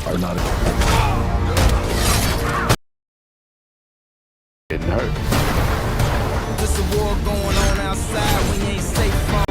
are not getting hurt. There's a war going on outside when you ain't safe from.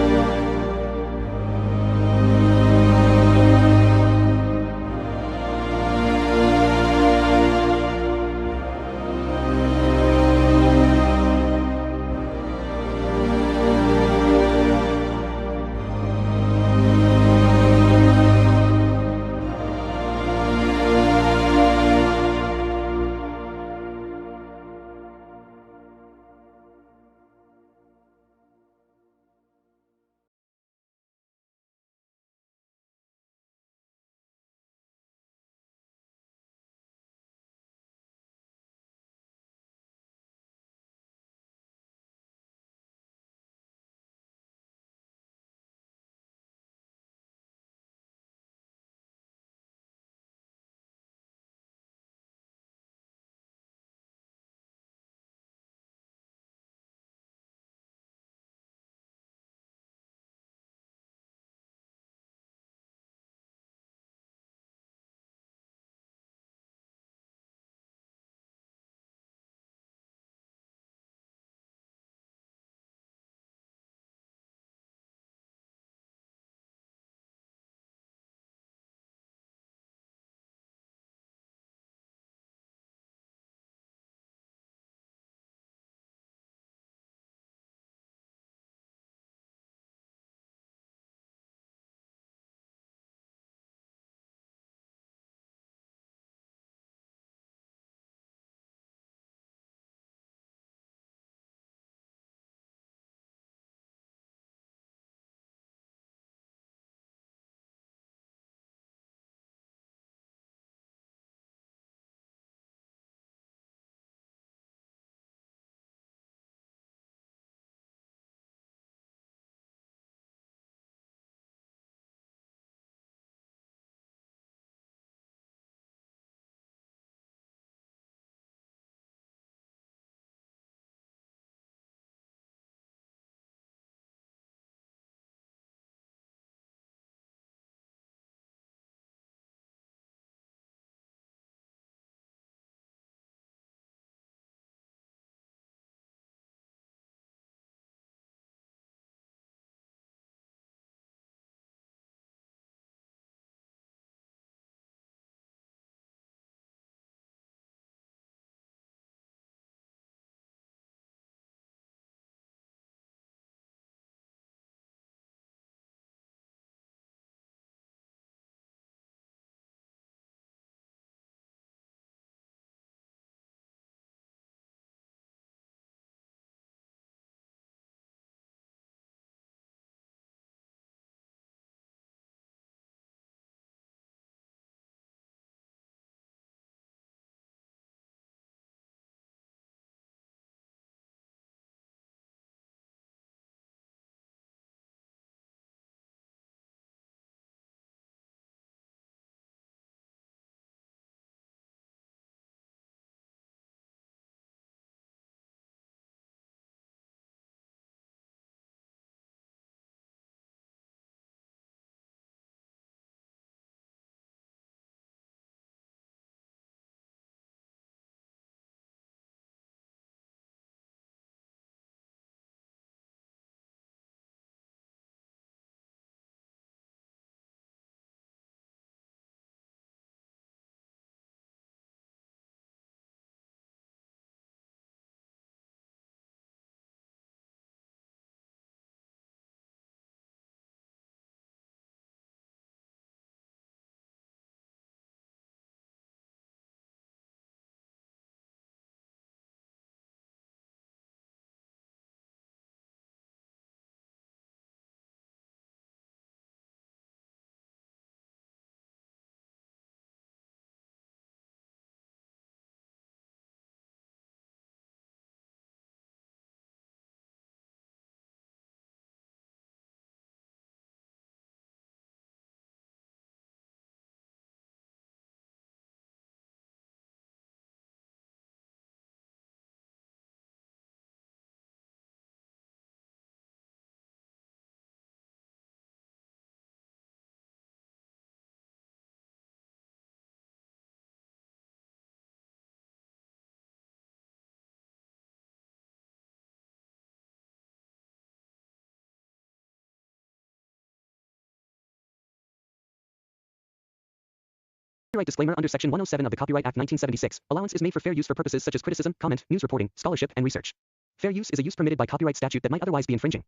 Copyright disclaimer. Under Section 107 of the Copyright Act 1976, allowance is made for fair use for purposes such as criticism, comment, news reporting, scholarship, and research. Fair use is a use permitted by copyright statute that might otherwise be infringing.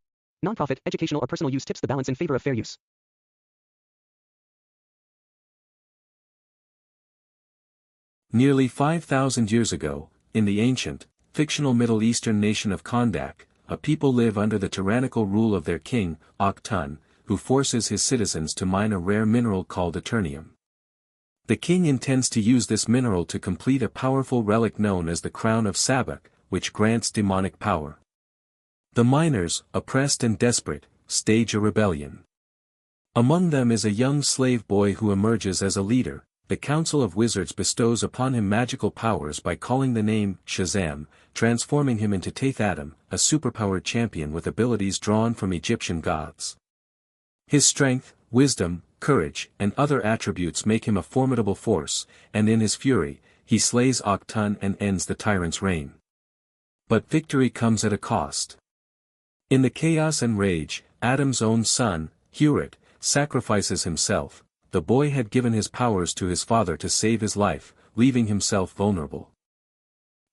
Nonprofit, educational, or personal use tips the balance in favor of fair use. Nearly 5,000 years ago, in the ancient, fictional Middle Eastern nation of Kondak, a people live under the tyrannical rule of their king, Aktun, who forces his citizens to mine a rare mineral called eternium. The king intends to use this mineral to complete a powerful relic known as the Crown of Sabak, which grants demonic power. The miners, oppressed and desperate, stage a rebellion. Among them is a young slave boy who emerges as a leader. The Council of Wizards bestows upon him magical powers by calling the name Shazam, transforming him into Taith Adam, a superpowered champion with abilities drawn from Egyptian gods. His strength, wisdom, courage, and other attributes make him a formidable force, and in his fury, he slays Aktun and ends the tyrant's reign. But victory comes at a cost. In the chaos and rage, Adam's own son, Hurit, sacrifices himself. The boy had given his powers to his father to save his life, leaving himself vulnerable.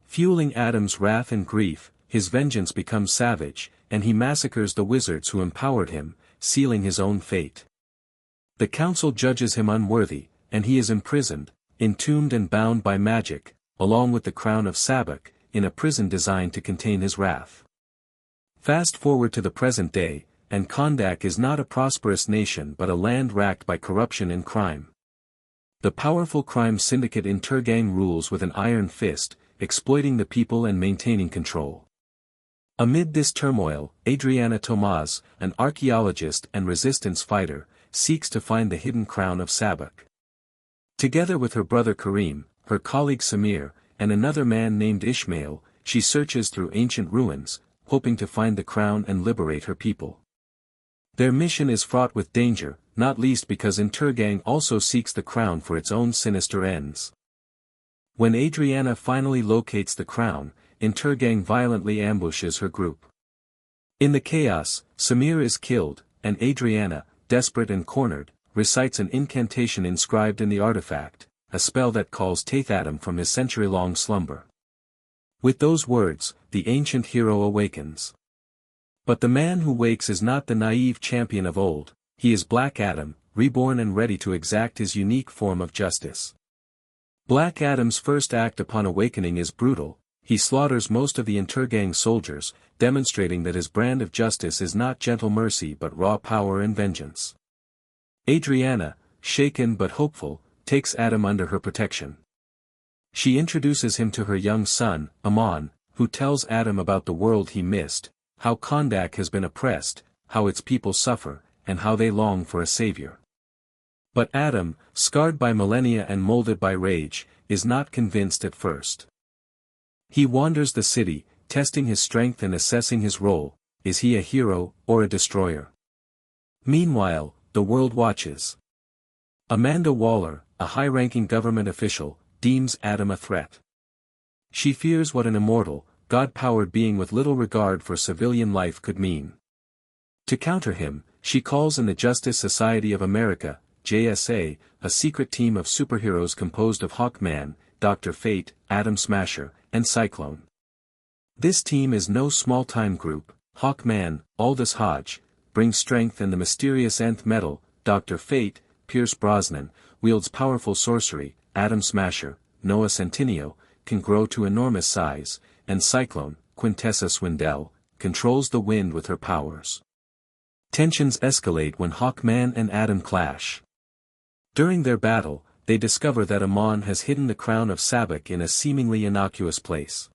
Fueling Adam's wrath and grief, his vengeance becomes savage, and he massacres the wizards who empowered him, sealing his own fate. The council judges him unworthy, and he is imprisoned, entombed and bound by magic, along with the crown of Sabak, in a prison designed to contain his wrath. Fast forward to the present day, and Kondak is not a prosperous nation but a land racked by corruption and crime. The powerful crime syndicate in Turgang rules with an iron fist, exploiting the people and maintaining control. Amid this turmoil, Adriana Tomaz, an archaeologist and resistance fighter, seeks to find the hidden crown of Sabak. Together with her brother Karim, her colleague Samir, and another man named Ishmael, she searches through ancient ruins, hoping to find the crown and liberate her people. Their mission is fraught with danger, not least because Turgang also seeks the crown for its own sinister ends. When Adriana finally locates the crown, Turgang violently ambushes her group. In the chaos, Samir is killed, and Adriana, desperate and cornered, recites an incantation inscribed in the artifact, a spell that calls Taith Adam from his century-long slumber. With those words, the ancient hero awakens. But the man who wakes is not the naive champion of old, he is Black Adam, reborn and ready to exact his unique form of justice. Black Adam's first act upon awakening is brutal. He slaughters most of the Turgang soldiers, demonstrating that his brand of justice is not gentle mercy but raw power and vengeance. Adriana, shaken but hopeful, takes Adam under her protection. She introduces him to her young son, Amon, who tells Adam about the world he missed, how Kondak has been oppressed, how its people suffer, and how they long for a savior. But Adam, scarred by millennia and molded by rage, is not convinced at first. He wanders the city, testing his strength and assessing his role. Is he a hero, or a destroyer? Meanwhile, the world watches. Amanda Waller, a high-ranking government official, deems Adam a threat. She fears what an immortal, God-powered being with little regard for civilian life could mean. To counter him, she calls in the Justice Society of America, JSA, a secret team of superheroes composed of Hawkman, Dr. Fate, Atom Smasher, and Cyclone. This team is no small-time group. Hawkman, Aldous Hodge, brings strength, and the mysterious nth metal, Dr. Fate, Pierce Brosnan, wields powerful sorcery. Atom Smasher, Noah Centineo, can grow to enormous size, and Cyclone, Quintessa Swindell, controls the wind with her powers. Tensions escalate when Hawkman and Adam clash. During their battle, they discover that Amon has hidden the crown of Sabak in a seemingly innocuous place.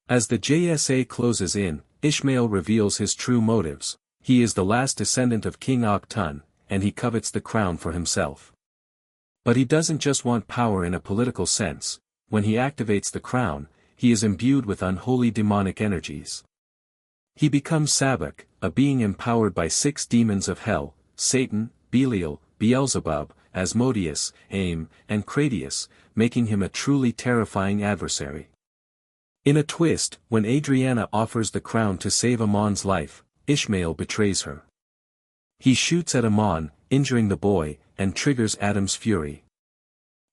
As the JSA closes in, Ishmael reveals his true motives. He is the last descendant of King Aktun, and he covets the crown for himself. But he doesn't just want power in a political sense. When he activates the crown, he is imbued with unholy demonic energies. He becomes Sabak, a being empowered by 6 demons of hell, Satan, Belial, Beelzebub, Asmodeus, Aim, and Cratius, making him a truly terrifying adversary. In a twist, when Adriana offers the crown to save Amon's life, Ishmael betrays her. He shoots at Amon, injuring the boy, and triggers Adam's fury.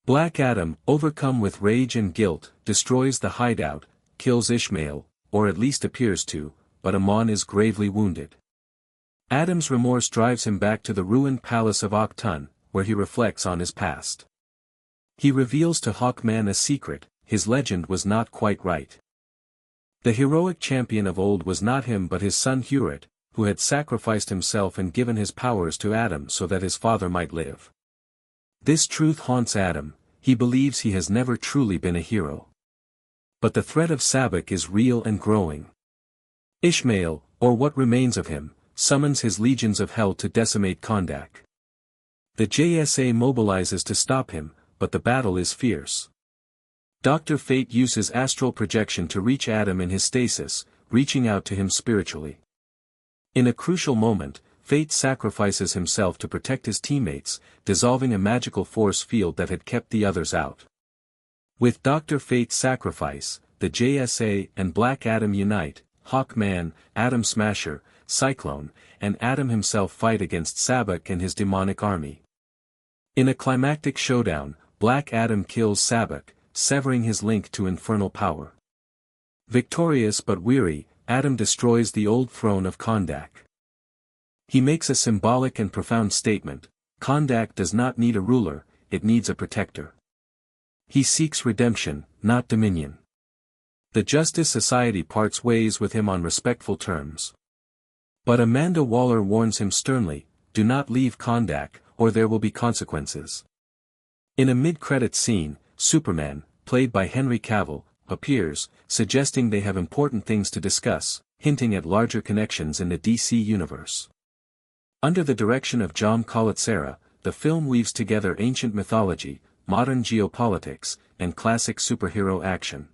Black Adam, overcome with rage and guilt, destroys the hideout, kills Ishmael, or at least appears to, but Amon is gravely wounded. Adam's remorse drives him back to the ruined palace of Aktun, where he reflects on his past. He reveals to Hawkman a secret: his legend was not quite right. The heroic champion of old was not him but his son Heorot, who had sacrificed himself and given his powers to Adam so that his father might live. This truth haunts Adam. He believes he has never truly been a hero. But the threat of Sabbac is real and growing. Ishmael, or what remains of him, summons his legions of hell to decimate Kondak. The JSA mobilizes to stop him, but the battle is fierce. Dr. Fate uses astral projection to reach Adam in his stasis, reaching out to him spiritually. In a crucial moment, Fate sacrifices himself to protect his teammates, dissolving a magical force field that had kept the others out. With Dr. Fate's sacrifice, the JSA and Black Adam unite. Hawkman, Atom Smasher, Cyclone, and Adam himself fight against Sabbac and his demonic army. In a climactic showdown, Black Adam kills Sabbac, severing his link to infernal power. Victorious but weary, Adam destroys the old throne of Kondak. He makes a symbolic and profound statement: Kondak does not need a ruler, it needs a protector. He seeks redemption, not dominion. The Justice Society parts ways with him on respectful terms. But Amanda Waller warns him sternly: do not leave Kondak, or there will be consequences. In a mid-credits scene, Superman, played by Henry Cavill, appears, suggesting they have important things to discuss, hinting at larger connections in the DC universe. Under the direction of John Collatsera, the film weaves together ancient mythology, modern geopolitics, and classic superhero action.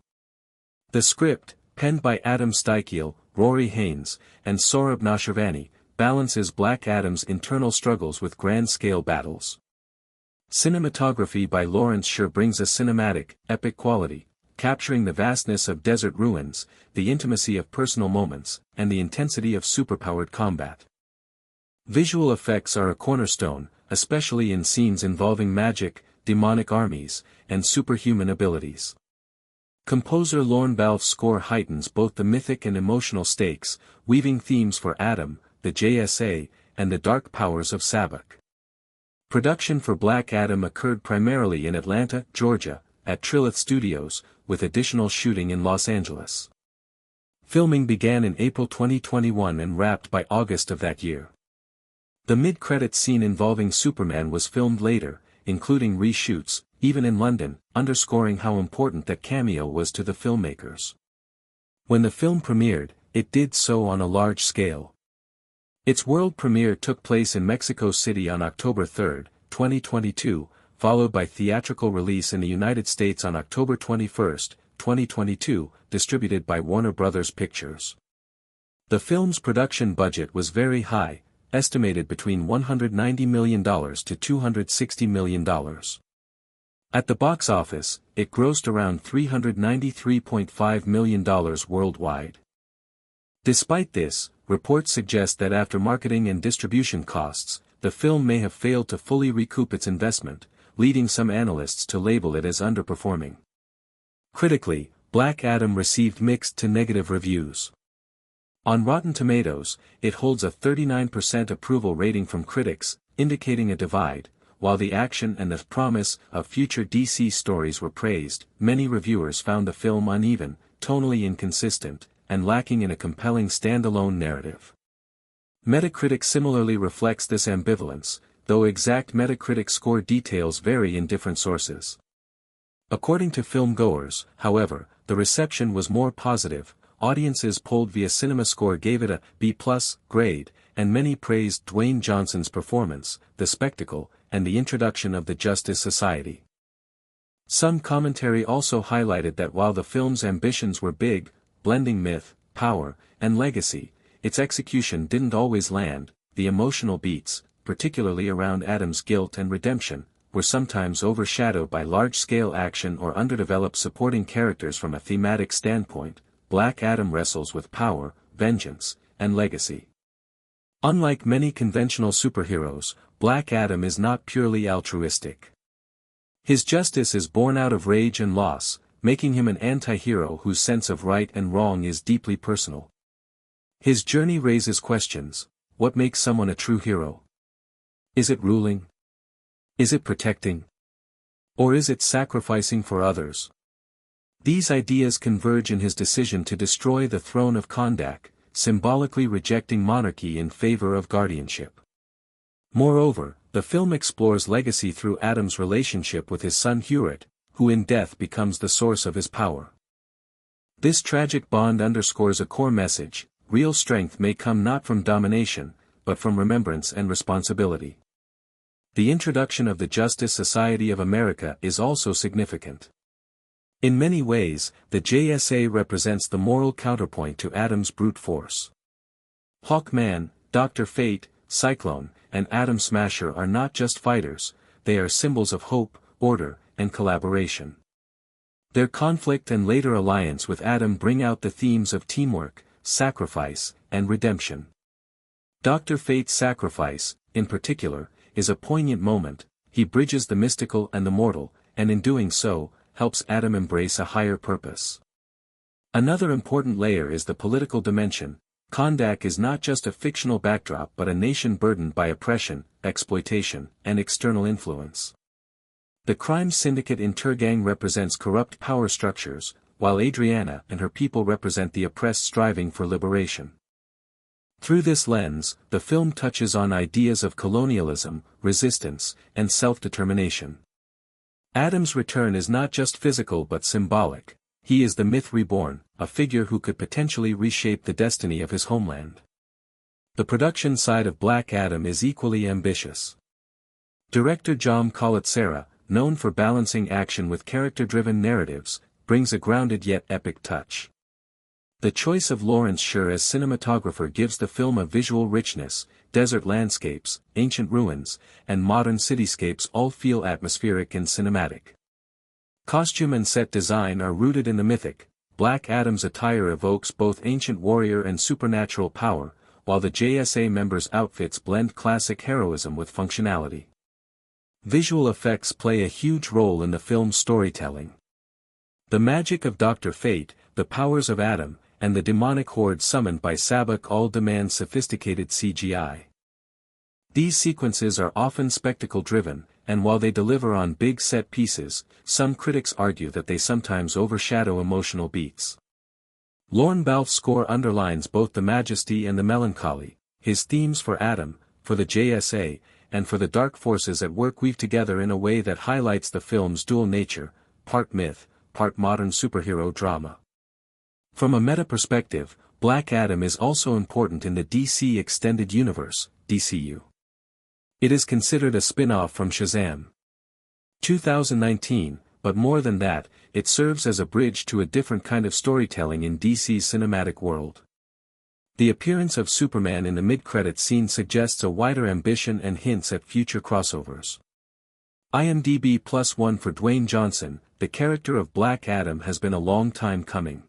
The script, penned by Adam Steichel, Rory Haynes, and Saurabh Nashirvani, balances Black Adam's internal struggles with grand-scale battles. Cinematography by Lawrence Sher brings a cinematic, epic quality, capturing the vastness of desert ruins, the intimacy of personal moments, and the intensity of superpowered combat. Visual effects are a cornerstone, especially in scenes involving magic, demonic armies, and superhuman abilities. Composer Lorne Balfe's score heightens both the mythic and emotional stakes, weaving themes for Adam, the JSA, and the dark powers of Sabbac. Production for Black Adam occurred primarily in Atlanta, Georgia, at Trilith Studios, with additional shooting in Los Angeles. Filming began in April 2021 and wrapped by August of that year. The mid-credits scene involving Superman was filmed later, including reshoots, even in London, underscoring how important that cameo was to the filmmakers. When the film premiered, it did so on a large scale. Its world premiere took place in Mexico City on October 3, 2022, followed by theatrical release in the United States on October 21, 2022, distributed by Warner Bros. Pictures. The film's production budget was very high, estimated between $190 million to $260 million. At the box office, it grossed around $393.5 million worldwide. Despite this, reports suggest that after marketing and distribution costs, the film may have failed to fully recoup its investment, leading some analysts to label it as underperforming. Critically, Black Adam received mixed to negative reviews. On Rotten Tomatoes, it holds a 39% approval rating from critics, indicating a divide. While the action and the promise of future DC stories were praised, many reviewers found the film uneven, tonally inconsistent, and lacking in a compelling standalone narrative. Metacritic similarly reflects this ambivalence, though exact Metacritic score details vary in different sources. According to filmgoers, however, the reception was more positive. Audiences polled via CinemaScore gave it a B+ grade, and many praised Dwayne Johnson's performance, the spectacle, and the introduction of the Justice Society. Some commentary also highlighted that while the film's ambitions were big, blending myth, power, and legacy, its execution didn't always land. The emotional beats, particularly around Adam's guilt and redemption, were sometimes overshadowed by large-scale action or underdeveloped supporting characters. From a thematic standpoint, Black Adam wrestles with power, vengeance, and legacy. Unlike many conventional superheroes, Black Adam is not purely altruistic. His justice is born out of rage and loss, making him an anti-hero whose sense of right and wrong is deeply personal. His journey raises questions: what makes someone a true hero? Is it ruling? Is it protecting? Or is it sacrificing for others? These ideas converge in his decision to destroy the throne of Kondak, symbolically rejecting monarchy in favor of guardianship. Moreover, the film explores legacy through Adam's relationship with his son Hewitt, who in death becomes the source of his power. This tragic bond underscores a core message: real strength may come not from domination, but from remembrance and responsibility. The introduction of the Justice Society of America is also significant. In many ways, the JSA represents the moral counterpoint to Adam's brute force. Hawkman, Dr. Fate, Cyclone, and Atom Smasher are not just fighters, they are symbols of hope, order, and collaboration. Their conflict and later alliance with Adam bring out the themes of teamwork, sacrifice, and redemption. Dr. Fate's sacrifice, in particular, is a poignant moment. He bridges the mystical and the mortal, and in doing so, helps Adam embrace a higher purpose. Another important layer is the political dimension. Kondak is not just a fictional backdrop but a nation burdened by oppression, exploitation, and external influence. The crime syndicate in Turgang represents corrupt power structures, while Adriana and her people represent the oppressed striving for liberation. Through this lens, the film touches on ideas of colonialism, resistance, and self-determination. Adam's return is not just physical but symbolic. He is the myth reborn, a figure who could potentially reshape the destiny of his homeland. The production side of Black Adam is equally ambitious. Director Jaume Collet-Serra, known for balancing action with character-driven narratives, brings a grounded yet epic touch. The choice of Lawrence Sher as cinematographer gives the film a visual richness. Desert landscapes, ancient ruins, and modern cityscapes all feel atmospheric and cinematic. Costume and set design are rooted in the mythic. Black Adam's attire evokes both ancient warrior and supernatural power, while the JSA members' outfits blend classic heroism with functionality. Visual effects play a huge role in the film's storytelling. The magic of Dr. Fate, the powers of Adam, and the demonic horde summoned by Sabbac all demand sophisticated CGI. These sequences are often spectacle-driven, and while they deliver on big set pieces, some critics argue that they sometimes overshadow emotional beats. Lorne Balfe's score underlines both the majesty and the melancholy. His themes for Adam, for the JSA, and for the dark forces at work weave together in a way that highlights the film's dual nature, part myth, part modern superhero drama. From a meta perspective, Black Adam is also important in the DC Extended Universe, DCU. It is considered a spin-off from Shazam 2019, but more than that, it serves as a bridge to a different kind of storytelling in DC's cinematic world. The appearance of Superman in the mid-credits scene suggests a wider ambition and hints at future crossovers. IMDb +1 for Dwayne Johnson. The character of Black Adam has been a long time coming.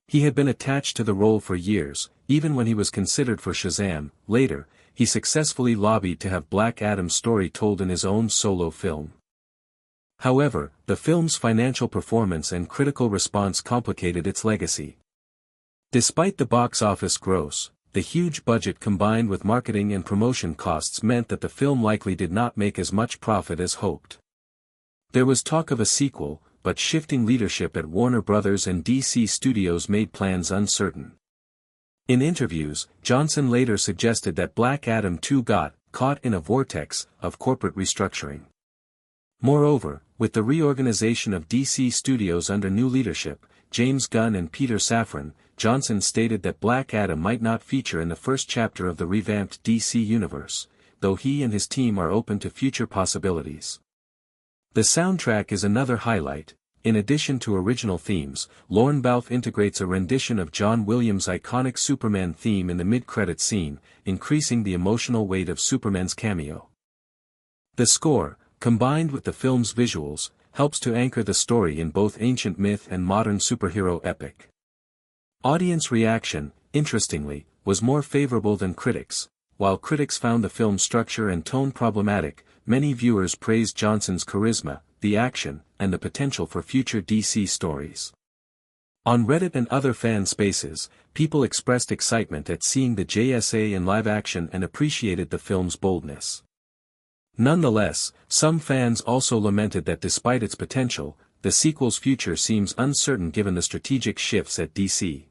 He had been attached to the role for years, even when he was considered for Shazam. Later, he successfully lobbied to have Black Adam's story told in his own solo film. However, the film's financial performance and critical response complicated its legacy. Despite the box office gross, the huge budget combined with marketing and promotion costs meant that the film likely did not make as much profit as hoped. There was talk of a sequel, but shifting leadership at Warner Bros. And DC Studios made plans uncertain. In interviews, Johnson later suggested that Black Adam 2 got caught in a vortex of corporate restructuring. Moreover, with the reorganization of DC Studios under new leadership, James Gunn and Peter Safran, Johnson stated that Black Adam might not feature in the first chapter of the revamped DC universe, though he and his team are open to future possibilities. The soundtrack is another highlight. In addition to original themes, Lorne Balfe integrates a rendition of John Williams' iconic Superman theme in the mid-credits scene, increasing the emotional weight of Superman's cameo. The score, combined with the film's visuals, helps to anchor the story in both ancient myth and modern superhero epic. Audience reaction, interestingly, was more favorable than critics. While critics found the film's structure and tone problematic, many viewers praised Johnson's charisma. the action, and the potential for future DC stories. On Reddit and other fan spaces, people expressed excitement at seeing the JSA in live action and appreciated the film's boldness. Nonetheless, some fans also lamented that despite its potential, the sequel's future seems uncertain given the strategic shifts at DC.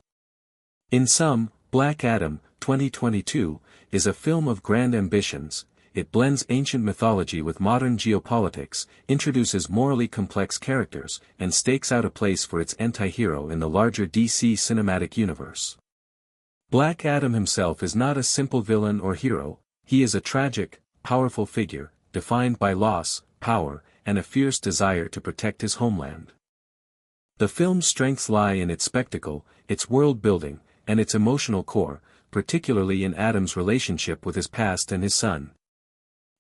In sum, Black Adam, 2022, is a film of grand ambitions. It blends ancient mythology with modern geopolitics, introduces morally complex characters, and stakes out a place for its anti-hero in the larger DC cinematic universe. Black Adam himself is not a simple villain or hero, he is a tragic, powerful figure, defined by loss, power, and a fierce desire to protect his homeland. The film's strengths lie in its spectacle, its world-building, and its emotional core, particularly in Adam's relationship with his past and his son.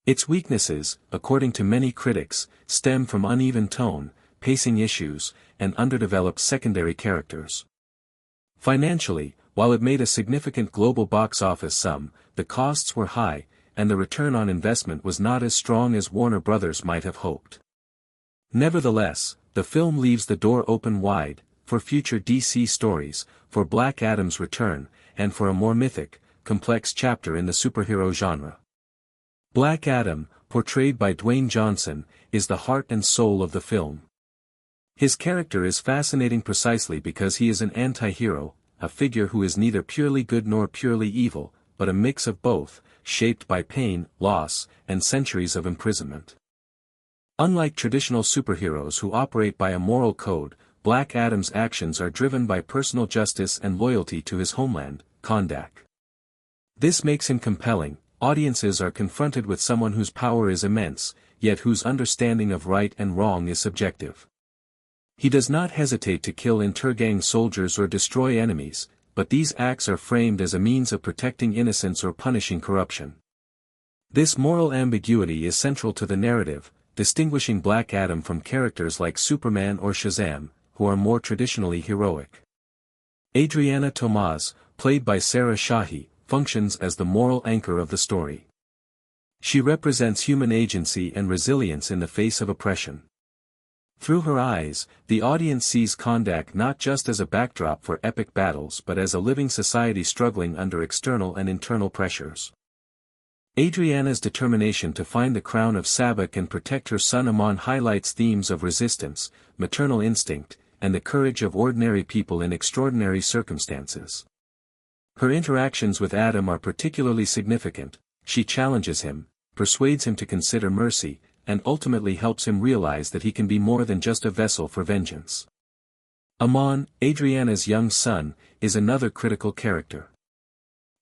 Its weaknesses, according to many critics, stem from uneven tone, pacing issues, and underdeveloped secondary characters. Financially, while it made a significant global box office sum, the costs were high, and the return on investment was not as strong as Warner Brothers might have hoped. Nevertheless, the film leaves the door open wide, for future DC stories, for Black Adam's return, and for a more mythic, complex chapter in the superhero genre. Black Adam, portrayed by Dwayne Johnson, is the heart and soul of the film. His character is fascinating precisely because he is an anti-hero, a figure who is neither purely good nor purely evil, but a mix of both, shaped by pain, loss, and centuries of imprisonment. Unlike traditional superheroes who operate by a moral code, Black Adam's actions are driven by personal justice and loyalty to his homeland, Kahndaq. This makes him compelling. Audiences are confronted with someone whose power is immense, yet whose understanding of right and wrong is subjective. He does not hesitate to kill insurgent soldiers or destroy enemies, but these acts are framed as a means of protecting innocence or punishing corruption. This moral ambiguity is central to the narrative, distinguishing Black Adam from characters like Superman or Shazam, who are more traditionally heroic. Adriana Tomaz, played by Sarah Shahi, functions as the moral anchor of the story. She represents human agency and resilience in the face of oppression. Through her eyes, the audience sees Kahndaq not just as a backdrop for epic battles but as a living society struggling under external and internal pressures. Adriana's determination to find the crown of Sabbac and protect her son Amon highlights themes of resistance, maternal instinct, and the courage of ordinary people in extraordinary circumstances. Her interactions with Adam are particularly significant. She challenges him, persuades him to consider mercy, and ultimately helps him realize that he can be more than just a vessel for vengeance. Amon, Adriana's young son, is another critical character.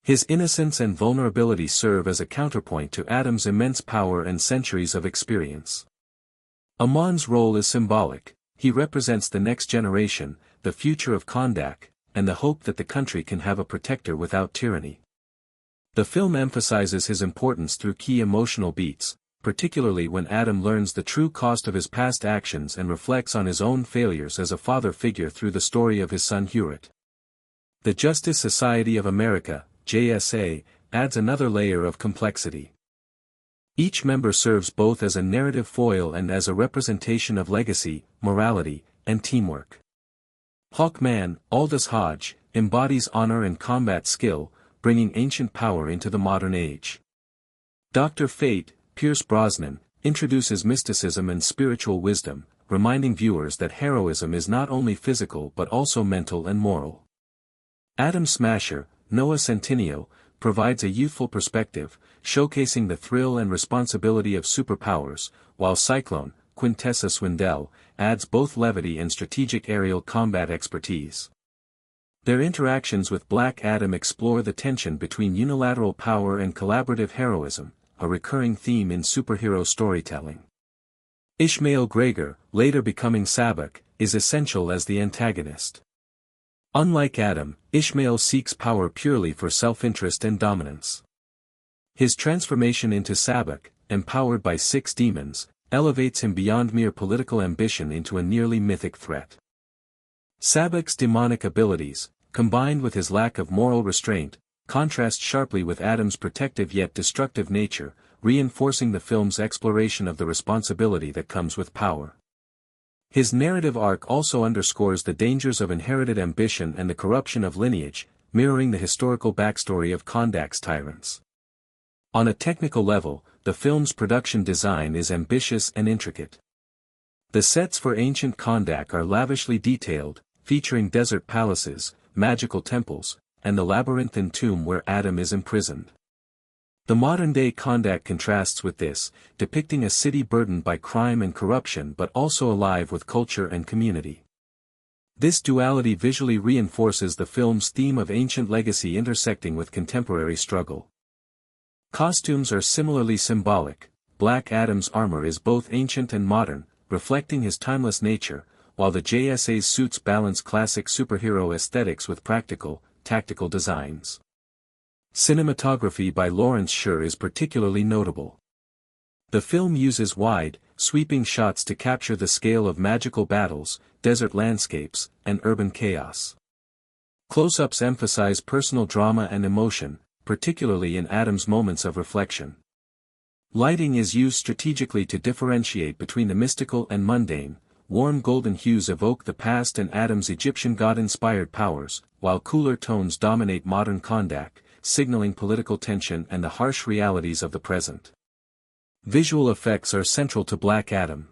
His innocence and vulnerability serve as a counterpoint to Adam's immense power and centuries of experience. Amon's role is symbolic. He represents the next generation, the future of Kahndaq, and the hope that the country can have a protector without tyranny. The film emphasizes his importance through key emotional beats, particularly when Adam learns the true cost of his past actions and reflects on his own failures as a father figure through the story of his son Hewitt. The Justice Society of America, JSA, adds another layer of complexity. Each member serves both as a narrative foil and as a representation of legacy, morality, and teamwork. Hawkman, Aldous Hodge, embodies honor and combat skill, bringing ancient power into the modern age. Dr. Fate, Pierce Brosnan, introduces mysticism and spiritual wisdom, reminding viewers that heroism is not only physical but also mental and moral. Atom Smasher, Noah Centineo, provides a youthful perspective, showcasing the thrill and responsibility of superpowers, while Cyclone, Quintessa Swindell, adds both levity and strategic aerial combat expertise. Their interactions with Black Adam explore the tension between unilateral power and collaborative heroism, a recurring theme in superhero storytelling. Ishmael Gregor, later becoming Sabbac, is essential as the antagonist. Unlike Adam, Ishmael seeks power purely for self-interest and dominance. His transformation into Sabbac, empowered by 6 demons, elevates him beyond mere political ambition into a nearly mythic threat. Sabbac's demonic abilities, combined with his lack of moral restraint, contrast sharply with Adam's protective yet destructive nature, reinforcing the film's exploration of the responsibility that comes with power. His narrative arc also underscores the dangers of inherited ambition and the corruption of lineage, mirroring the historical backstory of Kondak's tyrants. On a technical level, the film's production design is ambitious and intricate. The sets for ancient Kondak are lavishly detailed, featuring desert palaces, magical temples, and the labyrinthine tomb where Adam is imprisoned. The modern-day Kondak contrasts with this, depicting a city burdened by crime and corruption but also alive with culture and community. This duality visually reinforces the film's theme of ancient legacy intersecting with contemporary struggle. Costumes are similarly symbolic. Black Adam's armor is both ancient and modern, reflecting his timeless nature, while the JSA's suits balance classic superhero aesthetics with practical, tactical designs. Cinematography by Lawrence Sher is particularly notable. The film uses wide, sweeping shots to capture the scale of magical battles, desert landscapes, and urban chaos. Close-ups emphasize personal drama and emotion, particularly in Adam's moments of reflection. Lighting is used strategically to differentiate between the mystical and mundane. Warm golden hues evoke the past and Adam's Egyptian god-inspired powers, while cooler tones dominate modern Kondak, signaling political tension and the harsh realities of the present. Visual effects are central to Black Adam.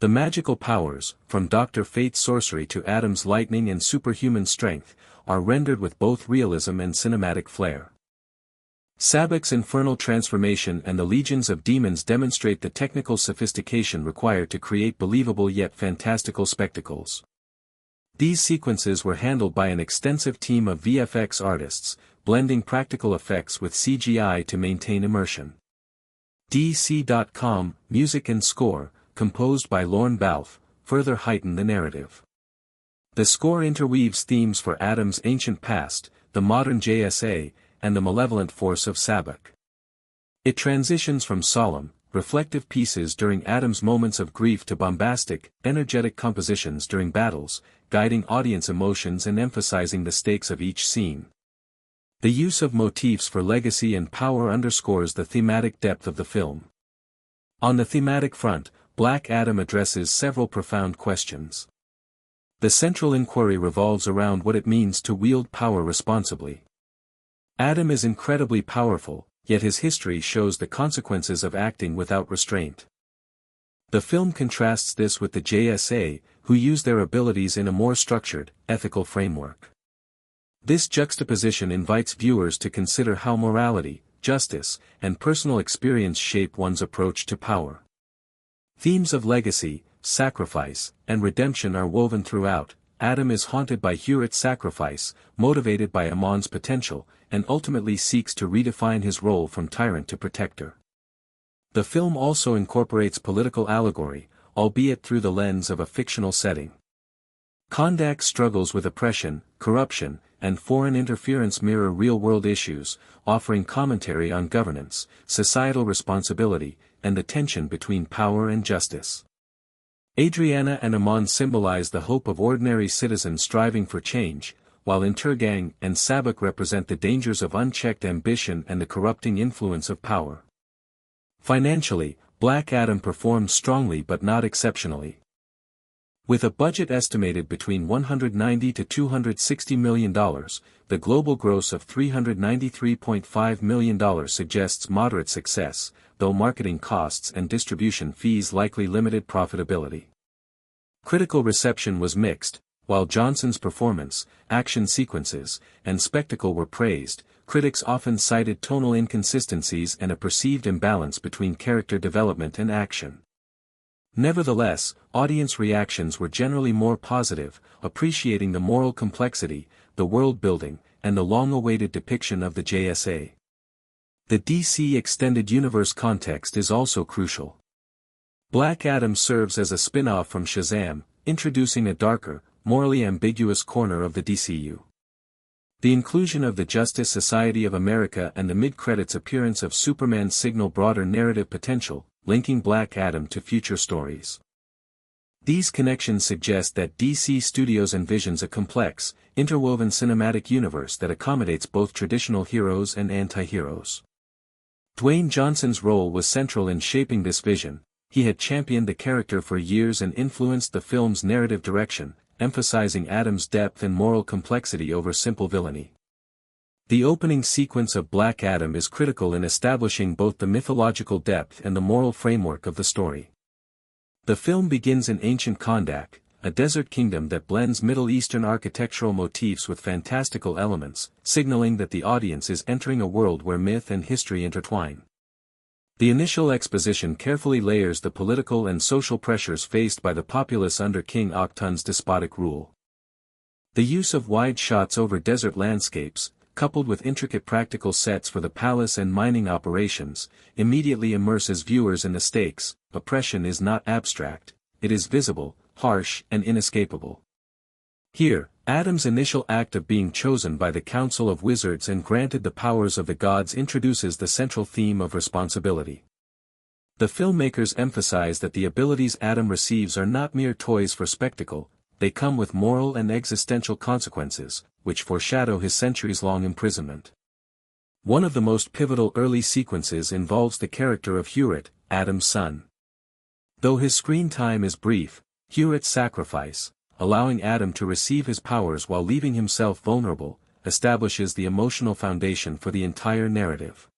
The magical powers, from Dr. Fate's sorcery to Adam's lightning and superhuman strength, are rendered with both realism and cinematic flair. Sabak's infernal transformation and the legions of demons demonstrate the technical sophistication required to create believable yet fantastical spectacles. These sequences were handled by an extensive team of VFX artists, blending practical effects with CGI to maintain immersion. DC.com, music and score, composed by Lorne Balfe, further heighten the narrative. The score interweaves themes for Adam's ancient past, the modern JSA, and the malevolent force of Sabak. It transitions from solemn, reflective pieces during Adam's moments of grief to bombastic, energetic compositions during battles, guiding audience emotions and emphasizing the stakes of each scene. The use of motifs for legacy and power underscores the thematic depth of the film. On the thematic front, Black Adam addresses several profound questions. The central inquiry revolves around what it means to wield power responsibly. Adam is incredibly powerful, yet his history shows the consequences of acting without restraint. The film contrasts this with the JSA, who use their abilities in a more structured, ethical framework. This juxtaposition invites viewers to consider how morality, justice, and personal experience shape one's approach to power. Themes of legacy, sacrifice, and redemption are woven throughout. Adam is haunted by Hewitt's sacrifice, motivated by Amon's potential, and ultimately seeks to redefine his role from tyrant to protector. The film also incorporates political allegory, albeit through the lens of a fictional setting. Kondak's struggles with oppression, corruption, and foreign interference mirror real-world issues, offering commentary on governance, societal responsibility, and the tension between power and justice. Adriana and Amon symbolize the hope of ordinary citizens striving for change, while Intergang and Sabak represent the dangers of unchecked ambition and the corrupting influence of power. Financially, Black Adam performed strongly but not exceptionally. With a budget estimated between $190 to $260 million, the global gross of $393.5 million suggests moderate success, though marketing costs and distribution fees likely limited profitability. Critical reception was mixed. While Johnson's performance, action sequences, and spectacle were praised, critics often cited tonal inconsistencies and a perceived imbalance between character development and action. Nevertheless, audience reactions were generally more positive, appreciating the moral complexity, the world-building, and the long-awaited depiction of the JSA. The DC Extended Universe context is also crucial. Black Adam serves as a spin-off from Shazam, introducing a darker, morally ambiguous corner of the DCU. The inclusion of the Justice Society of America and the mid-credits appearance of Superman signal broader narrative potential, linking Black Adam to future stories. These connections suggest that DC Studios envisions a complex, interwoven cinematic universe that accommodates both traditional heroes and anti-heroes. Dwayne Johnson's role was central in shaping this vision, he had championed the character for years and influenced the film's narrative direction, emphasizing Adam's depth and moral complexity over simple villainy. The opening sequence of Black Adam is critical in establishing both the mythological depth and the moral framework of the story. The film begins in ancient Kondak, a desert kingdom that blends Middle Eastern architectural motifs with fantastical elements, signaling that the audience is entering a world where myth and history intertwine. The initial exposition carefully layers the political and social pressures faced by the populace under King Akhtun's despotic rule. The use of wide shots over desert landscapes, coupled with intricate practical sets for the palace and mining operations, immediately immerses viewers in the stakes. Oppression is not abstract, it is visible, harsh and inescapable. Here, Adam's initial act of being chosen by the Council of Wizards and granted the powers of the gods introduces the central theme of responsibility. The filmmakers emphasize that the abilities Adam receives are not mere toys for spectacle, they come with moral and existential consequences, which foreshadow his centuries-long imprisonment. One of the most pivotal early sequences involves the character of Heorot, Adam's son. Though his screen time is brief, Heorot's sacrifice, allowing Adam to receive his powers while leaving himself vulnerable, establishes the emotional foundation for the entire narrative.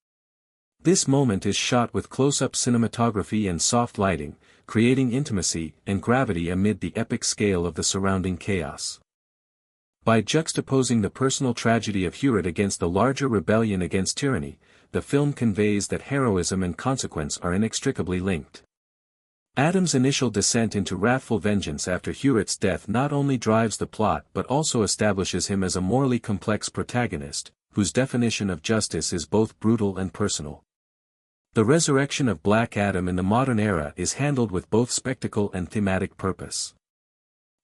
This moment is shot with close-up cinematography and soft lighting, creating intimacy and gravity amid the epic scale of the surrounding chaos. By juxtaposing the personal tragedy of Heorot against the larger rebellion against tyranny, the film conveys that heroism and consequence are inextricably linked. Adam's initial descent into wrathful vengeance after Heorot's death not only drives the plot but also establishes him as a morally complex protagonist, whose definition of justice is both brutal and personal. The resurrection of Black Adam in the modern era is handled with both spectacle and thematic purpose.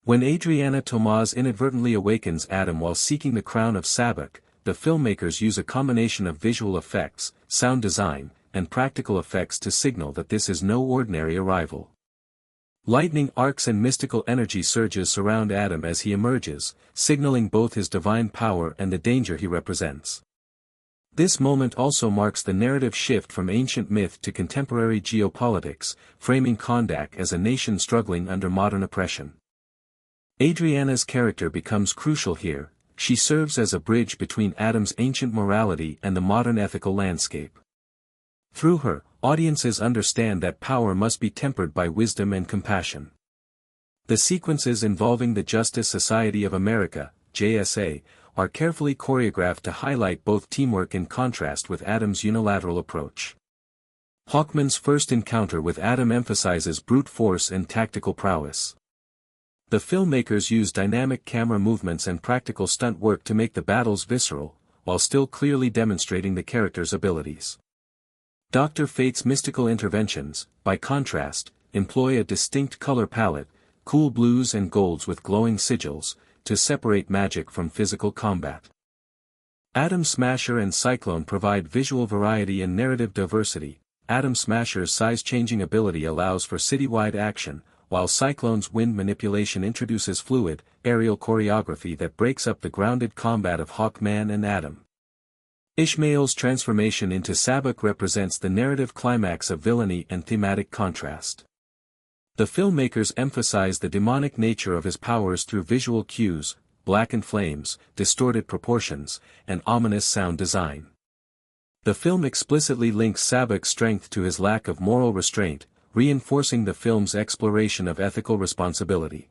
When Adriana Tomaz inadvertently awakens Adam while seeking the crown of Sabbac, the filmmakers use a combination of visual effects, sound design, and practical effects to signal that this is no ordinary arrival. Lightning arcs and mystical energy surges surround Adam as he emerges, signaling both his divine power and the danger he represents. This moment also marks the narrative shift from ancient myth to contemporary geopolitics, framing Kondak as a nation struggling under modern oppression. Adriana's character becomes crucial here, she serves as a bridge between Adam's ancient morality and the modern ethical landscape. Through her, audiences understand that power must be tempered by wisdom and compassion. The sequences involving the Justice Society of America, JSA, are carefully choreographed to highlight both teamwork in contrast with Adam's unilateral approach. Hawkman's first encounter with Adam emphasizes brute force and tactical prowess. The filmmakers use dynamic camera movements and practical stunt work to make the battles visceral, while still clearly demonstrating the character's abilities. Dr. Fate's mystical interventions, by contrast, employ a distinct color palette, cool blues and golds with glowing sigils, to separate magic from physical combat. Atom Smasher and Cyclone provide visual variety and narrative diversity. Atom Smasher's size-changing ability allows for citywide action, while Cyclone's wind manipulation introduces fluid, aerial choreography that breaks up the grounded combat of Hawkman and Adam. Ishmael's transformation into Sabbac represents the narrative climax of villainy and thematic contrast. The filmmakers emphasize the demonic nature of his powers through visual cues, blackened flames, distorted proportions, and ominous sound design. The film explicitly links Sabbac's strength to his lack of moral restraint, reinforcing the film's exploration of ethical responsibility.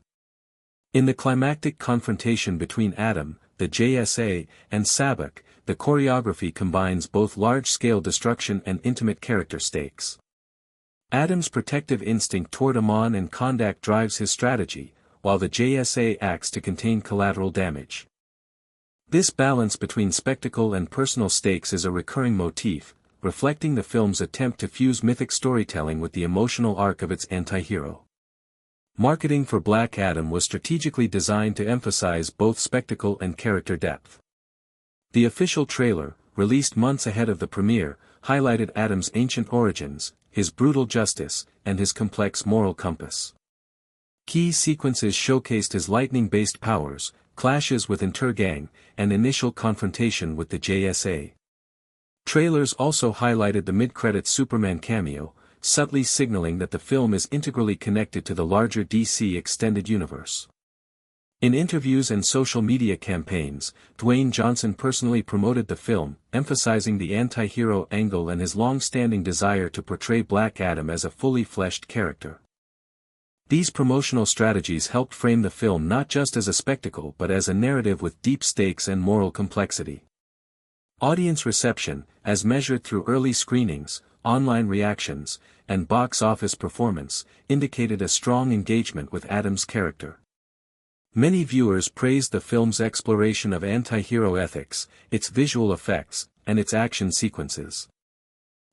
In the climactic confrontation between Adam, the JSA, and Sabbac, the choreography combines both large-scale destruction and intimate character stakes. Adam's protective instinct toward Amon and Kondak drives his strategy, while the JSA acts to contain collateral damage. This balance between spectacle and personal stakes is a recurring motif, reflecting the film's attempt to fuse mythic storytelling with the emotional arc of its anti-hero. Marketing for Black Adam was strategically designed to emphasize both spectacle and character depth. The official trailer, released months ahead of the premiere, highlighted Adam's ancient origins, his brutal justice, and his complex moral compass. Key sequences showcased his lightning-based powers, clashes with Intergang, and initial confrontation with the JSA. Trailers also highlighted the mid-credits Superman cameo, subtly signaling that the film is integrally connected to the larger DC extended universe. In interviews and social media campaigns, Dwayne Johnson personally promoted the film, emphasizing the anti-hero angle and his long-standing desire to portray Black Adam as a fully fleshed character. These promotional strategies helped frame the film not just as a spectacle but as a narrative with deep stakes and moral complexity. Audience reception, as measured through early screenings, online reactions, and box office performance, indicated a strong engagement with Adam's character. Many viewers praised the film's exploration of anti-hero ethics, its visual effects, and its action sequences.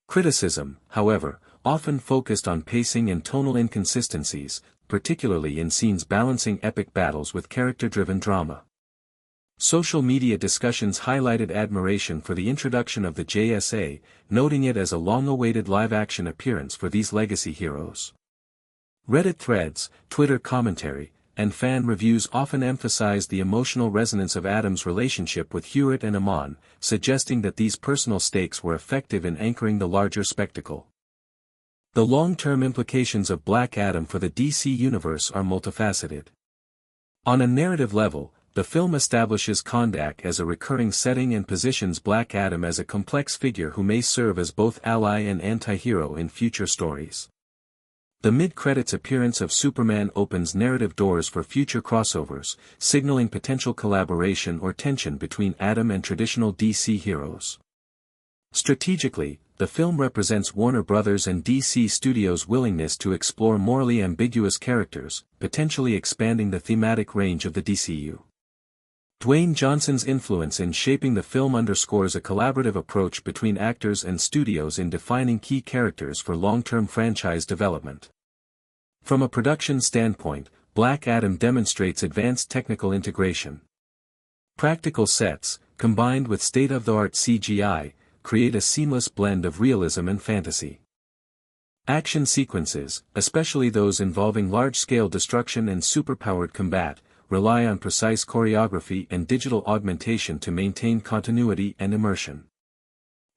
Criticism, however, often focused on pacing and tonal inconsistencies, particularly in scenes balancing epic battles with character-driven drama. Social media discussions highlighted admiration for the introduction of the JSA, noting it as a long-awaited live-action appearance for these legacy heroes. Reddit threads, Twitter commentary, and fan reviews often emphasized the emotional resonance of Adam's relationship with Hewitt and Amon, suggesting that these personal stakes were effective in anchoring the larger spectacle. The long-term implications of Black Adam for the DC universe are multifaceted. On a narrative level, the film establishes Kondak as a recurring setting and positions Black Adam as a complex figure who may serve as both ally and anti-hero in future stories. The mid-credits appearance of Superman opens narrative doors for future crossovers, signaling potential collaboration or tension between Adam and traditional DC heroes. Strategically, the film represents Warner Bros. And DC Studios' willingness to explore morally ambiguous characters, potentially expanding the thematic range of the DCU. Dwayne Johnson's influence in shaping the film underscores a collaborative approach between actors and studios in defining key characters for long-term franchise development. From a production standpoint, Black Adam demonstrates advanced technical integration. Practical sets, combined with state-of-the-art CGI, create a seamless blend of realism and fantasy. Action sequences, especially those involving large-scale destruction and superpowered combat, rely on precise choreography and digital augmentation to maintain continuity and immersion.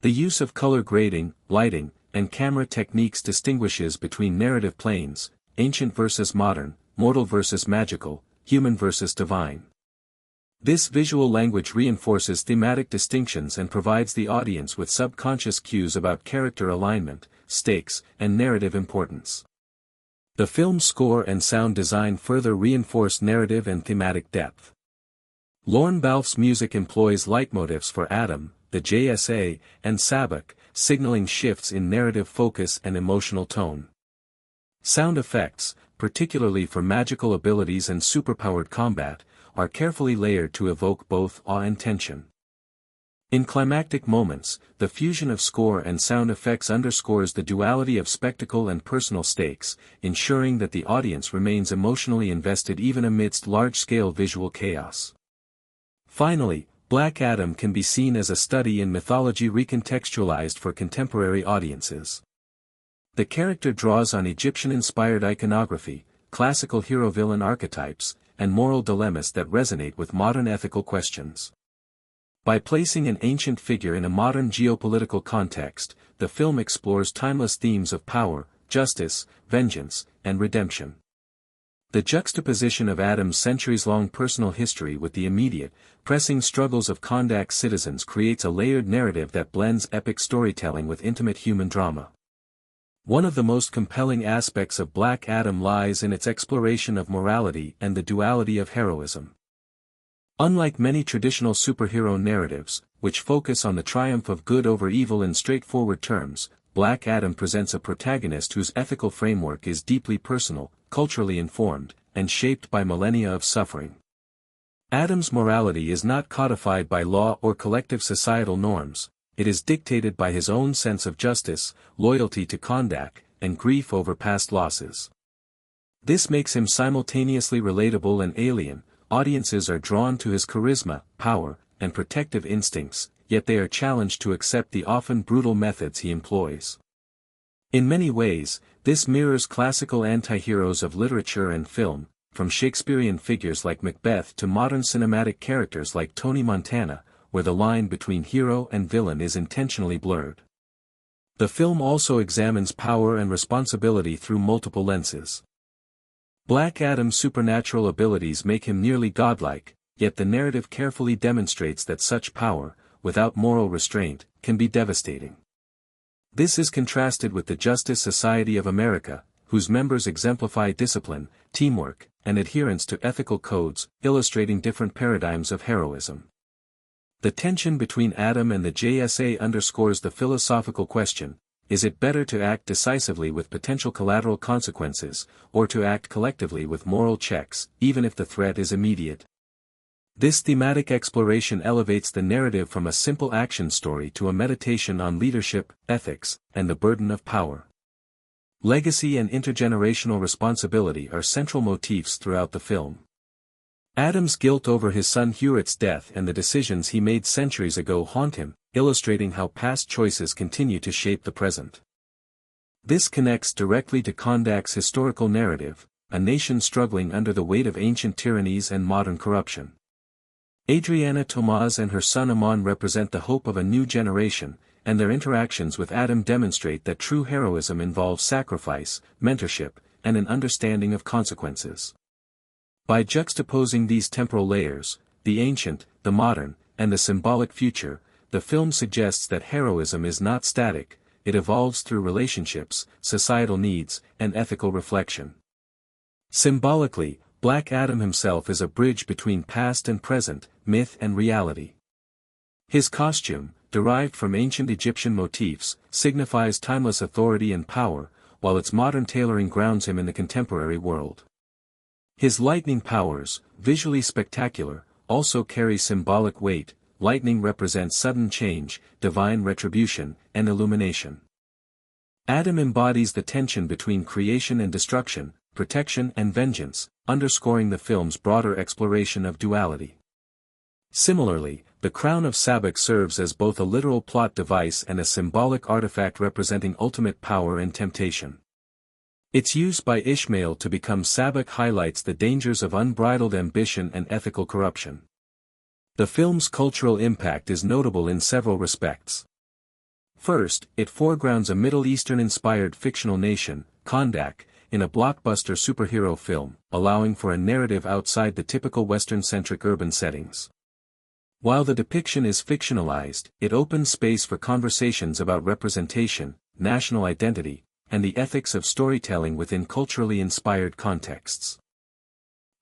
The use of color grading, lighting, and camera techniques distinguishes between narrative planes, ancient versus modern, mortal versus magical, human versus divine. This visual language reinforces thematic distinctions and provides the audience with subconscious cues about character alignment, stakes, and narrative importance. The film's score and sound design further reinforce narrative and thematic depth. Lorne Balfe's music employs leitmotifs for Adam, the JSA, and Sabbac, signaling shifts in narrative focus and emotional tone. Sound effects, particularly for magical abilities and superpowered combat, are carefully layered to evoke both awe and tension. In climactic moments, the fusion of score and sound effects underscores the duality of spectacle and personal stakes, ensuring that the audience remains emotionally invested even amidst large-scale visual chaos. Finally, Black Adam can be seen as a study in mythology recontextualized for contemporary audiences. The character draws on Egyptian-inspired iconography, classical hero-villain archetypes, and moral dilemmas that resonate with modern ethical questions. By placing an ancient figure in a modern geopolitical context, the film explores timeless themes of power, justice, vengeance, and redemption. The juxtaposition of Adam's centuries-long personal history with the immediate, pressing struggles of Kondak's citizens creates a layered narrative that blends epic storytelling with intimate human drama. One of the most compelling aspects of Black Adam lies in its exploration of morality and the duality of heroism. Unlike many traditional superhero narratives, which focus on the triumph of good over evil in straightforward terms, Black Adam presents a protagonist whose ethical framework is deeply personal, culturally informed, and shaped by millennia of suffering. Adam's morality is not codified by law or collective societal norms, it is dictated by his own sense of justice, loyalty to Kondak, and grief over past losses. This makes him simultaneously relatable and alien. Audiences are drawn to his charisma, power, and protective instincts, yet they are challenged to accept the often brutal methods he employs. In many ways, this mirrors classical anti-heroes of literature and film, from Shakespearean figures like Macbeth to modern cinematic characters like Tony Montana, where the line between hero and villain is intentionally blurred. The film also examines power and responsibility through multiple lenses. Black Adam's supernatural abilities make him nearly godlike, yet the narrative carefully demonstrates that such power, without moral restraint, can be devastating. This is contrasted with the Justice Society of America, whose members exemplify discipline, teamwork, and adherence to ethical codes, illustrating different paradigms of heroism. The tension between Adam and the JSA underscores the philosophical question: is it better to act decisively with potential collateral consequences, or to act collectively with moral checks, even if the threat is immediate? This thematic exploration elevates the narrative from a simple action story to a meditation on leadership, ethics, and the burden of power. Legacy and intergenerational responsibility are central motifs throughout the film. Adam's guilt over his son Hewitt's death and the decisions he made centuries ago haunt him, illustrating how past choices continue to shape the present. This connects directly to Kondak's historical narrative, a nation struggling under the weight of ancient tyrannies and modern corruption. Adriana Tomaz and her son Amon represent the hope of a new generation, and their interactions with Adam demonstrate that true heroism involves sacrifice, mentorship, and an understanding of consequences. By juxtaposing these temporal layers, the ancient, the modern, and the symbolic future, the film suggests that heroism is not static, it evolves through relationships, societal needs, and ethical reflection. Symbolically, Black Adam himself is a bridge between past and present, myth and reality. His costume, derived from ancient Egyptian motifs, signifies timeless authority and power, while its modern tailoring grounds him in the contemporary world. His lightning powers, visually spectacular, also carry symbolic weight. Lightning represents sudden change, divine retribution, and illumination. Adam embodies the tension between creation and destruction, protection and vengeance, underscoring the film's broader exploration of duality. Similarly, the crown of Sabbac serves as both a literal plot device and a symbolic artifact representing ultimate power and temptation. Its use by Ishmael to become Sabbac highlights the dangers of unbridled ambition and ethical corruption. The film's cultural impact is notable in several respects. First, it foregrounds a Middle Eastern-inspired fictional nation, Kondak, in a blockbuster superhero film, allowing for a narrative outside the typical Western-centric urban settings. While the depiction is fictionalized, it opens space for conversations about representation, national identity, and the ethics of storytelling within culturally inspired contexts.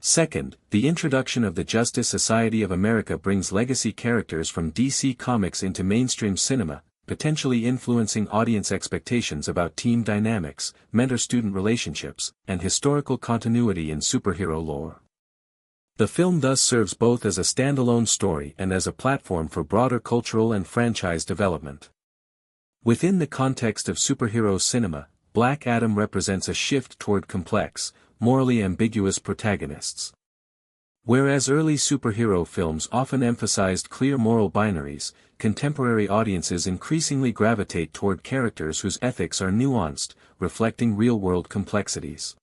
Second, the introduction of the Justice Society of America brings legacy characters from DC Comics into mainstream cinema, potentially influencing audience expectations about team dynamics, mentor-student relationships, and historical continuity in superhero lore. The film thus serves both as a standalone story and as a platform for broader cultural and franchise development. Within the context of superhero cinema, Black Adam represents a shift toward complex, morally ambiguous protagonists. Whereas early superhero films often emphasized clear moral binaries, contemporary audiences increasingly gravitate toward characters whose ethics are nuanced, reflecting real-world complexities.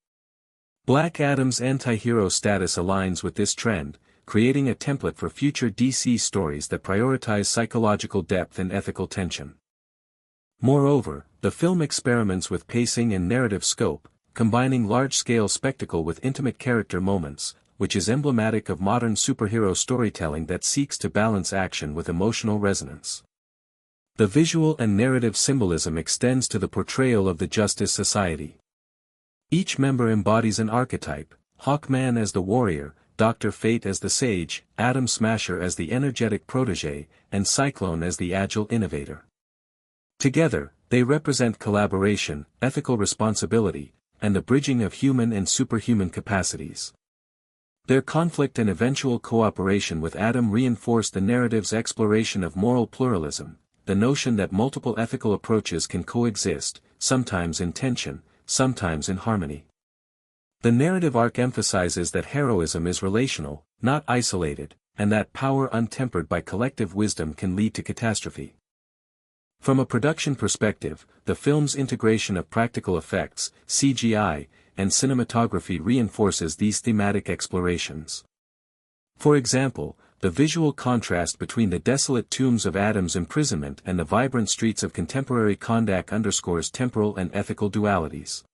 Black Adam's anti-hero status aligns with this trend, creating a template for future DC stories that prioritize psychological depth and ethical tension. Moreover, the film experiments with pacing and narrative scope, combining large-scale spectacle with intimate character moments, which is emblematic of modern superhero storytelling that seeks to balance action with emotional resonance. The visual and narrative symbolism extends to the portrayal of the Justice Society. Each member embodies an archetype: Hawkman as the warrior, Dr. Fate as the sage, Atom Smasher as the energetic protege, and Cyclone as the agile innovator. Together, they represent collaboration, ethical responsibility, and the bridging of human and superhuman capacities. Their conflict and eventual cooperation with Adam reinforce the narrative's exploration of moral pluralism, the notion that multiple ethical approaches can coexist, sometimes in tension, sometimes in harmony. The narrative arc emphasizes that heroism is relational, not isolated, and that power untempered by collective wisdom can lead to catastrophe. From a production perspective, the film's integration of practical effects, CGI, and cinematography reinforces these thematic explorations. For example, the visual contrast between the desolate tombs of Adam's imprisonment and the vibrant streets of contemporary Kondak underscores temporal and ethical dualities.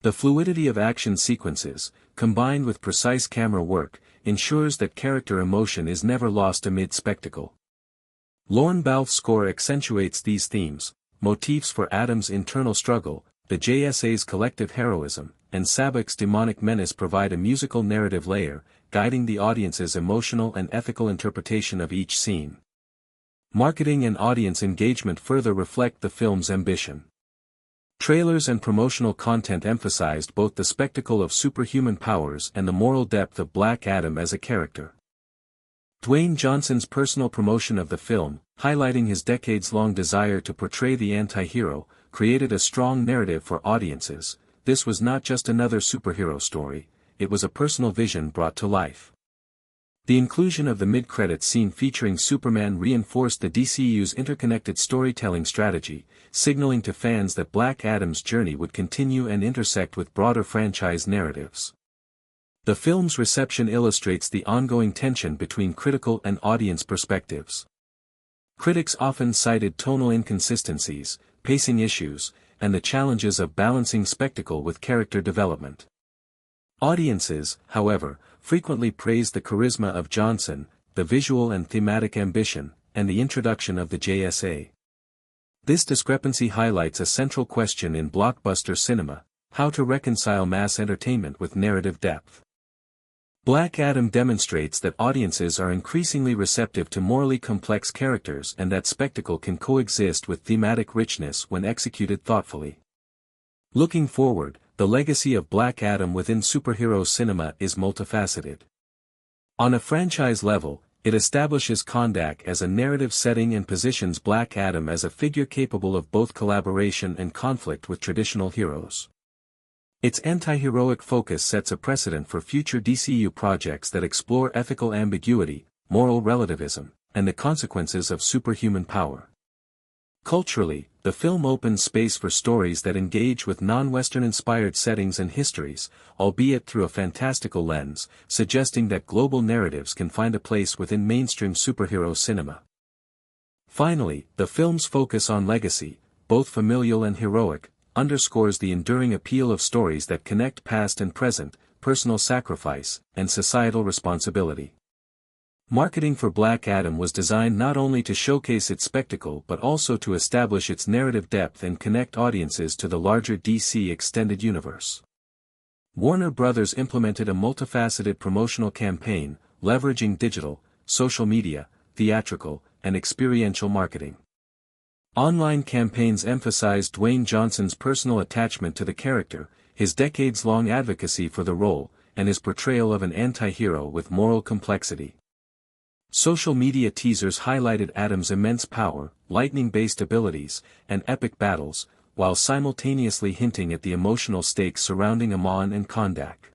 The fluidity of action sequences, combined with precise camera work, ensures that character emotion is never lost amid spectacle. Lorne Balfe's score accentuates these themes, motifs for Adam's internal struggle, the JSA's collective heroism, and Sabak's demonic menace provide a musical narrative layer, guiding the audience's emotional and ethical interpretation of each scene. Marketing and audience engagement further reflect the film's ambition. Trailers and promotional content emphasized both the spectacle of superhuman powers and the moral depth of Black Adam as a character. Dwayne Johnson's personal promotion of the film, highlighting his decades-long desire to portray the anti-hero, created a strong narrative for audiences. This was not just another superhero story, it was a personal vision brought to life. The inclusion of the mid-credits scene featuring Superman reinforced the DCU's interconnected storytelling strategy, signaling to fans that Black Adam's journey would continue and intersect with broader franchise narratives. The film's reception illustrates the ongoing tension between critical and audience perspectives. Critics often cited tonal inconsistencies, pacing issues, and the challenges of balancing spectacle with character development. Audiences, however, frequently praised the charisma of Johnson, the visual and thematic ambition, and the introduction of the JSA. This discrepancy highlights a central question in blockbuster cinema: how to reconcile mass entertainment with narrative depth. Black Adam demonstrates that audiences are increasingly receptive to morally complex characters and that spectacle can coexist with thematic richness when executed thoughtfully. Looking forward, the legacy of Black Adam within superhero cinema is multifaceted. On a franchise level, it establishes Kondak as a narrative setting and positions Black Adam as a figure capable of both collaboration and conflict with traditional heroes. Its anti-heroic focus sets a precedent for future DCU projects that explore ethical ambiguity, moral relativism, and the consequences of superhuman power. Culturally, the film opens space for stories that engage with non-Western-inspired settings and histories, albeit through a fantastical lens, suggesting that global narratives can find a place within mainstream superhero cinema. Finally, the film's focus on legacy, both familial and heroic, underscores the enduring appeal of stories that connect past and present, personal sacrifice, and societal responsibility. Marketing for Black Adam was designed not only to showcase its spectacle but also to establish its narrative depth and connect audiences to the larger DC extended universe. Warner Bros. Implemented a multifaceted promotional campaign, leveraging digital, social media, theatrical, and experiential marketing. Online campaigns emphasized Dwayne Johnson's personal attachment to the character, his decades-long advocacy for the role, and his portrayal of an anti-hero with moral complexity. Social media teasers highlighted Adam's immense power, lightning-based abilities, and epic battles, while simultaneously hinting at the emotional stakes surrounding Amon and Kondak.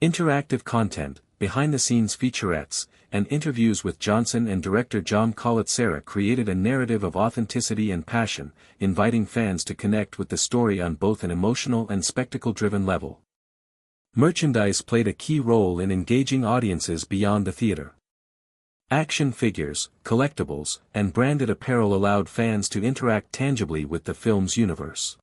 Interactive content, behind-the-scenes featurettes, and interviews with Johnson and director John Colatsera created a narrative of authenticity and passion, inviting fans to connect with the story on both an emotional and spectacle-driven level. Merchandise played a key role in engaging audiences beyond the theater. Action figures, collectibles, and branded apparel allowed fans to interact tangibly with the film's universe.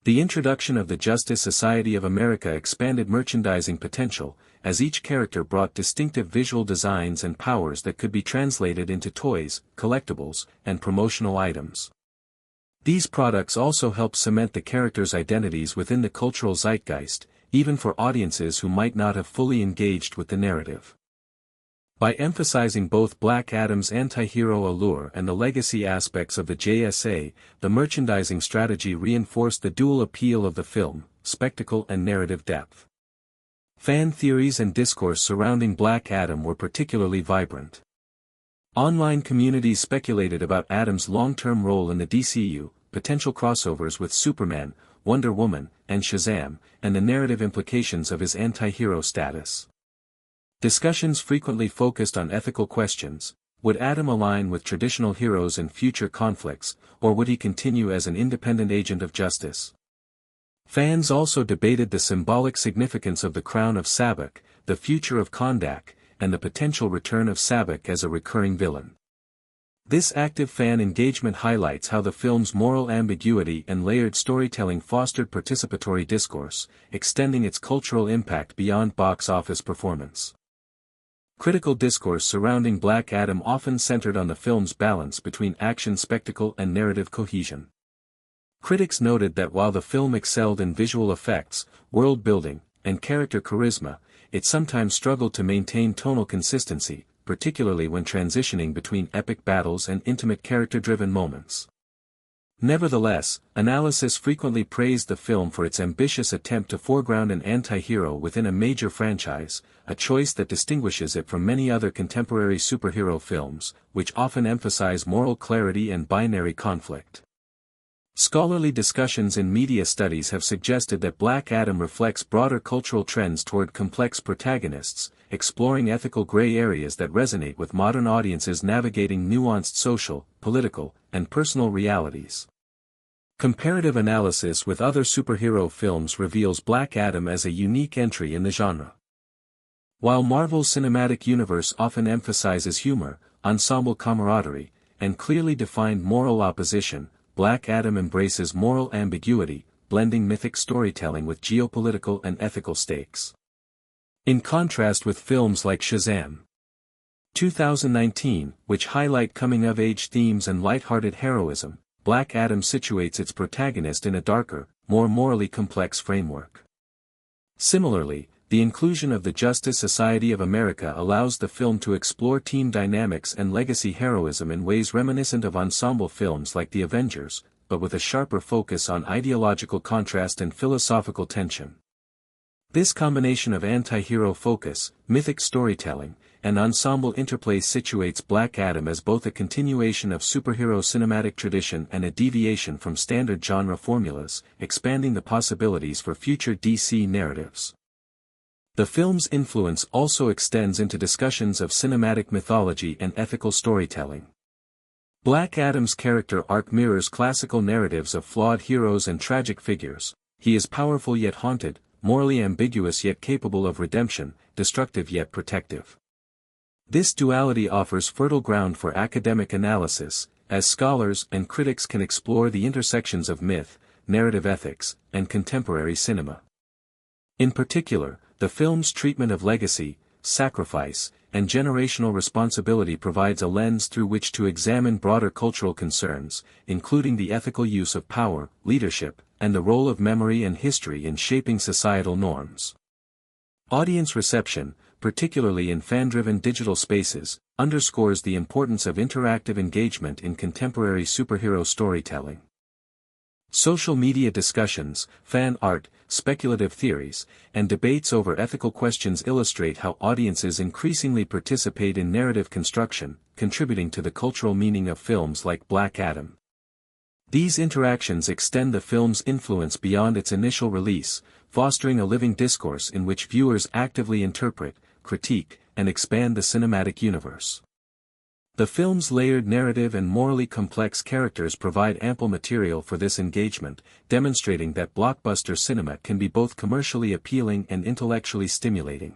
The introduction of the Justice Society of America expanded merchandising potential, as each character brought distinctive visual designs and powers that could be translated into toys, collectibles, and promotional items. These products also help cement the characters' identities within the cultural zeitgeist, even for audiences who might not have fully engaged with the narrative. By emphasizing both Black Adam's anti-hero allure and the legacy aspects of the JSA, the merchandising strategy reinforced the dual appeal of the film, spectacle and narrative depth. Fan theories and discourse surrounding Black Adam were particularly vibrant. Online communities speculated about Adam's long-term role in the DCU, potential crossovers with Superman, Wonder Woman, and Shazam, and the narrative implications of his anti-hero status. Discussions frequently focused on ethical questions: would Adam align with traditional heroes in future conflicts, or would he continue as an independent agent of justice? Fans also debated the symbolic significance of the crown of Sabak, the future of Kondak, and the potential return of Sabbac as a recurring villain. This active fan engagement highlights how the film's moral ambiguity and layered storytelling fostered participatory discourse, extending its cultural impact beyond box office performance. Critical discourse surrounding Black Adam often centered on the film's balance between action spectacle and narrative cohesion. Critics noted that while the film excelled in visual effects, world building, and character charisma, it sometimes struggled to maintain tonal consistency, particularly when transitioning between epic battles and intimate character-driven moments. Nevertheless, analysis frequently praised the film for its ambitious attempt to foreground an anti-hero within a major franchise, a choice that distinguishes it from many other contemporary superhero films, which often emphasize moral clarity and binary conflict. Scholarly discussions in media studies have suggested that Black Adam reflects broader cultural trends toward complex protagonists, exploring ethical gray areas that resonate with modern audiences navigating nuanced social, political, and personal realities. Comparative analysis with other superhero films reveals Black Adam as a unique entry in the genre. While Marvel's cinematic universe often emphasizes humor, ensemble camaraderie, and clearly defined moral opposition, Black Adam embraces moral ambiguity, blending mythic storytelling with geopolitical and ethical stakes. In contrast with films like Shazam! 2019, which highlight coming-of-age themes and lighthearted heroism, Black Adam situates its protagonist in a darker, more morally complex framework. Similarly, the inclusion of the Justice Society of America allows the film to explore team dynamics and legacy heroism in ways reminiscent of ensemble films like The Avengers, but with a sharper focus on ideological contrast and philosophical tension. This combination of anti-hero focus, mythic storytelling, and ensemble interplay situates Black Adam as both a continuation of superhero cinematic tradition and a deviation from standard genre formulas, expanding the possibilities for future DC narratives. The film's influence also extends into discussions of cinematic mythology and ethical storytelling. Black Adam's character arc mirrors classical narratives of flawed heroes and tragic figures. He is powerful yet haunted, morally ambiguous yet capable of redemption, destructive yet protective. This duality offers fertile ground for academic analysis, as scholars and critics can explore the intersections of myth, narrative ethics, and contemporary cinema. In particular, the film's treatment of legacy, sacrifice, and generational responsibility provides a lens through which to examine broader cultural concerns, including the ethical use of power, leadership, and the role of memory and history in shaping societal norms. Audience reception, particularly in fan-driven digital spaces, underscores the importance of interactive engagement in contemporary superhero storytelling. Social media discussions, fan art, speculative theories, and debates over ethical questions illustrate how audiences increasingly participate in narrative construction, contributing to the cultural meaning of films like Black Adam. These interactions extend the film's influence beyond its initial release, fostering a living discourse in which viewers actively interpret, critique, and expand the cinematic universe. The film's layered narrative and morally complex characters provide ample material for this engagement, demonstrating that blockbuster cinema can be both commercially appealing and intellectually stimulating.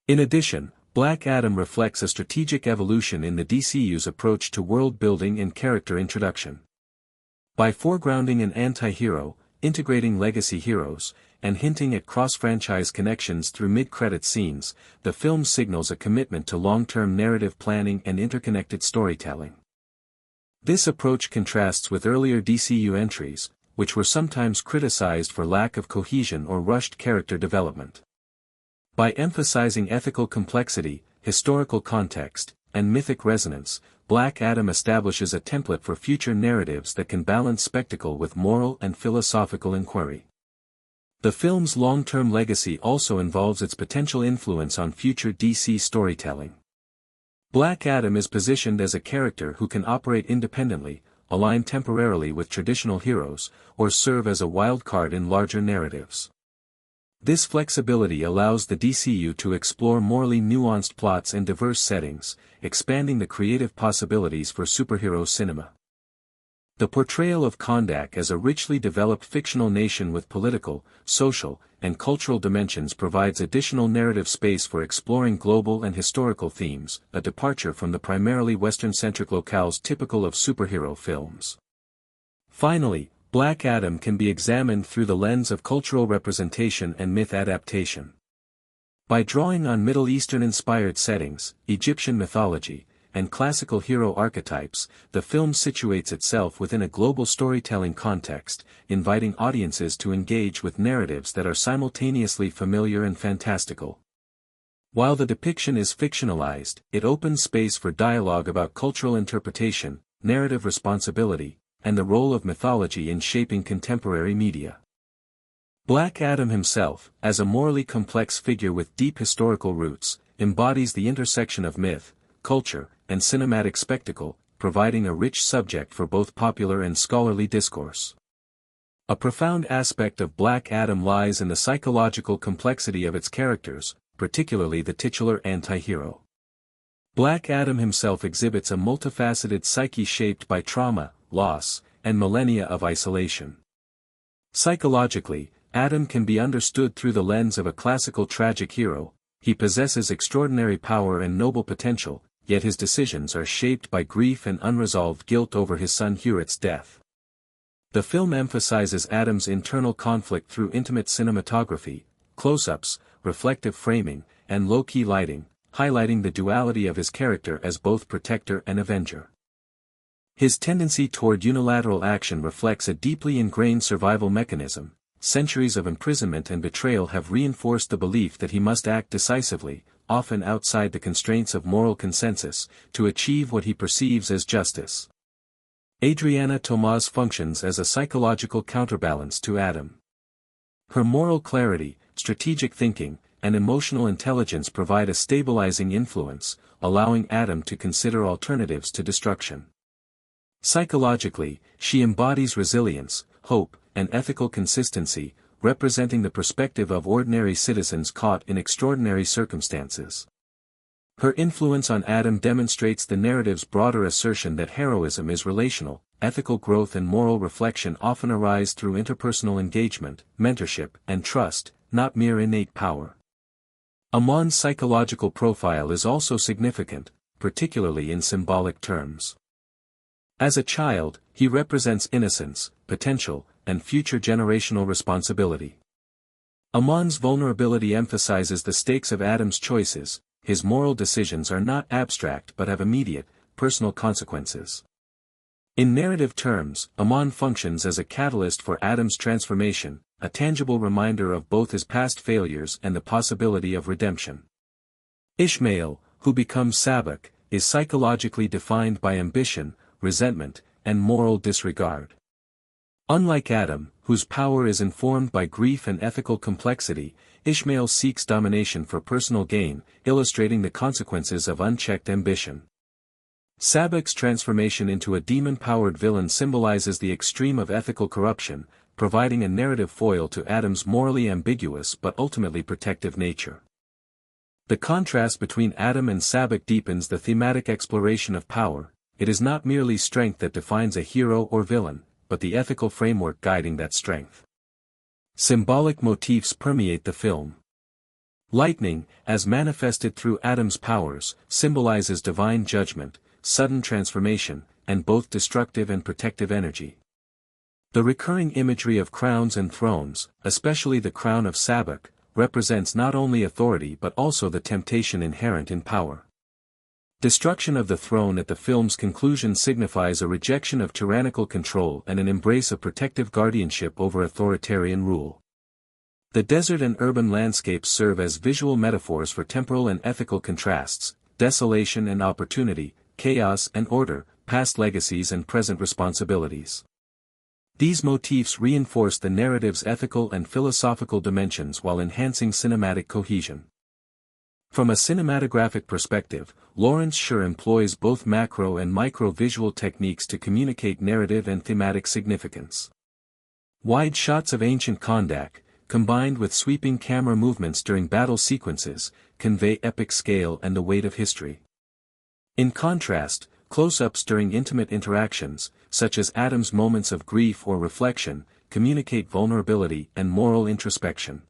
In addition, Black Adam reflects a strategic evolution in the DCU's approach to world-building and character introduction. By foregrounding an anti-hero, integrating legacy heroes, and hinting at cross-franchise connections through mid-credit scenes, the film signals a commitment to long-term narrative planning and interconnected storytelling. This approach contrasts with earlier DCU entries, which were sometimes criticized for lack of cohesion or rushed character development. By emphasizing ethical complexity, historical context, and mythic resonance, Black Adam establishes a template for future narratives that can balance spectacle with moral and philosophical inquiry. The film's long-term legacy also involves its potential influence on future DC storytelling. Black Adam is positioned as a character who can operate independently, align temporarily with traditional heroes, or serve as a wild card in larger narratives. This flexibility allows the DCU to explore morally nuanced plots and diverse settings, expanding the creative possibilities for superhero cinema. The portrayal of Kondak as a richly developed fictional nation with political, social, and cultural dimensions provides additional narrative space for exploring global and historical themes, a departure from the primarily Western-centric locales typical of superhero films. Finally, Black Adam can be examined through the lens of cultural representation and myth adaptation. By drawing on Middle Eastern-inspired settings, Egyptian mythology, and classical hero archetypes, the film situates itself within a global storytelling context, inviting audiences to engage with narratives that are simultaneously familiar and fantastical. While the depiction is fictionalized, it opens space for dialogue about cultural interpretation, narrative responsibility, and the role of mythology in shaping contemporary media. Black Adam himself, as a morally complex figure with deep historical roots, embodies the intersection of myth, culture, and cinematic spectacle, providing a rich subject for both popular and scholarly discourse. A profound aspect of Black Adam lies in the psychological complexity of its characters, particularly the titular anti-hero. Black Adam himself exhibits a multifaceted psyche shaped by trauma, loss, and millennia of isolation. Psychologically, Adam can be understood through the lens of a classical tragic hero. He possesses extraordinary power and noble potential, yet his decisions are shaped by grief and unresolved guilt over his son Hewitt's death. The film emphasizes Adam's internal conflict through intimate cinematography, close-ups, reflective framing, and low-key lighting, highlighting the duality of his character as both protector and avenger. His tendency toward unilateral action reflects a deeply ingrained survival mechanism. Centuries of imprisonment and betrayal have reinforced the belief that he must act decisively, often outside the constraints of moral consensus, to achieve what he perceives as justice. Adriana Tomás functions as a psychological counterbalance to Adam. Her moral clarity, strategic thinking, and emotional intelligence provide a stabilizing influence, allowing Adam to consider alternatives to destruction. Psychologically, she embodies resilience, hope, and ethical consistency, representing the perspective of ordinary citizens caught in extraordinary circumstances. Her influence on Adam demonstrates the narrative's broader assertion that heroism is relational, ethical growth and moral reflection often arise through interpersonal engagement, mentorship, and trust, not mere innate power. Amon's psychological profile is also significant, particularly in symbolic terms. As a child, he represents innocence, potential, and future generational responsibility. Amon's vulnerability emphasizes the stakes of Adam's choices. His moral decisions are not abstract but have immediate, personal consequences. In narrative terms, Amon functions as a catalyst for Adam's transformation, a tangible reminder of both his past failures and the possibility of redemption. Ishmael, who becomes Sabbac, is psychologically defined by ambition, resentment, and moral disregard. Unlike Adam, whose power is informed by grief and ethical complexity, Ishmael seeks domination for personal gain, illustrating the consequences of unchecked ambition. Sabbac's transformation into a demon-powered villain symbolizes the extreme of ethical corruption, providing a narrative foil to Adam's morally ambiguous but ultimately protective nature. The contrast between Adam and Sabbac deepens the thematic exploration of power. It is not merely strength that defines a hero or villain, but the ethical framework guiding that strength. Symbolic motifs permeate the film. Lightning, as manifested through Adam's powers, symbolizes divine judgment, sudden transformation, and both destructive and protective energy. The recurring imagery of crowns and thrones, especially the crown of Sabbac, represents not only authority but also the temptation inherent in power. Destruction of the throne at the film's conclusion signifies a rejection of tyrannical control and an embrace of protective guardianship over authoritarian rule. The desert and urban landscapes serve as visual metaphors for temporal and ethical contrasts, desolation and opportunity, chaos and order, past legacies and present responsibilities. These motifs reinforce the narrative's ethical and philosophical dimensions while enhancing cinematic cohesion. From a cinematographic perspective, Lawrence Sher employs both macro and micro visual techniques to communicate narrative and thematic significance. Wide shots of ancient Kondak, combined with sweeping camera movements during battle sequences, convey epic scale and the weight of history. In contrast, close-ups during intimate interactions, such as Adam's moments of grief or reflection, communicate vulnerability and moral introspection.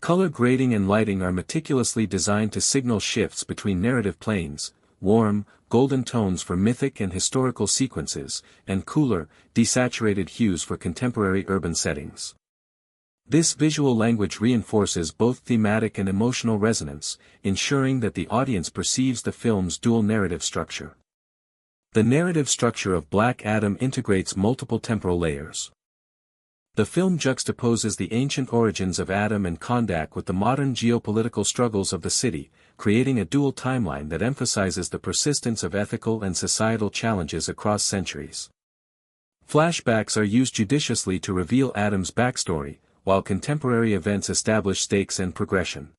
Color grading and lighting are meticulously designed to signal shifts between narrative planes, warm, golden tones for mythic and historical sequences, and cooler, desaturated hues for contemporary urban settings. This visual language reinforces both thematic and emotional resonance, ensuring that the audience perceives the film's dual narrative structure. The narrative structure of Black Adam integrates multiple temporal layers. The film juxtaposes the ancient origins of Adam and Kondak with the modern geopolitical struggles of the city, creating a dual timeline that emphasizes the persistence of ethical and societal challenges across centuries. Flashbacks are used judiciously to reveal Adam's backstory, while contemporary events establish stakes and progression.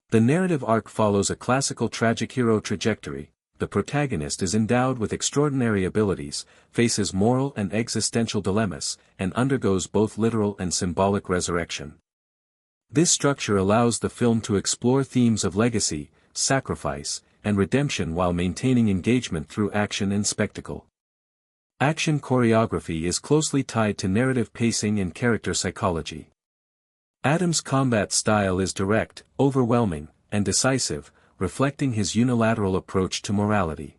The narrative arc follows a classical tragic hero trajectory. The protagonist is endowed with extraordinary abilities, faces moral and existential dilemmas, and undergoes both literal and symbolic resurrection. This structure allows the film to explore themes of legacy, sacrifice, and redemption while maintaining engagement through action and spectacle. Action choreography is closely tied to narrative pacing and character psychology. Adam's combat style is direct, overwhelming, and decisive, reflecting his unilateral approach to morality.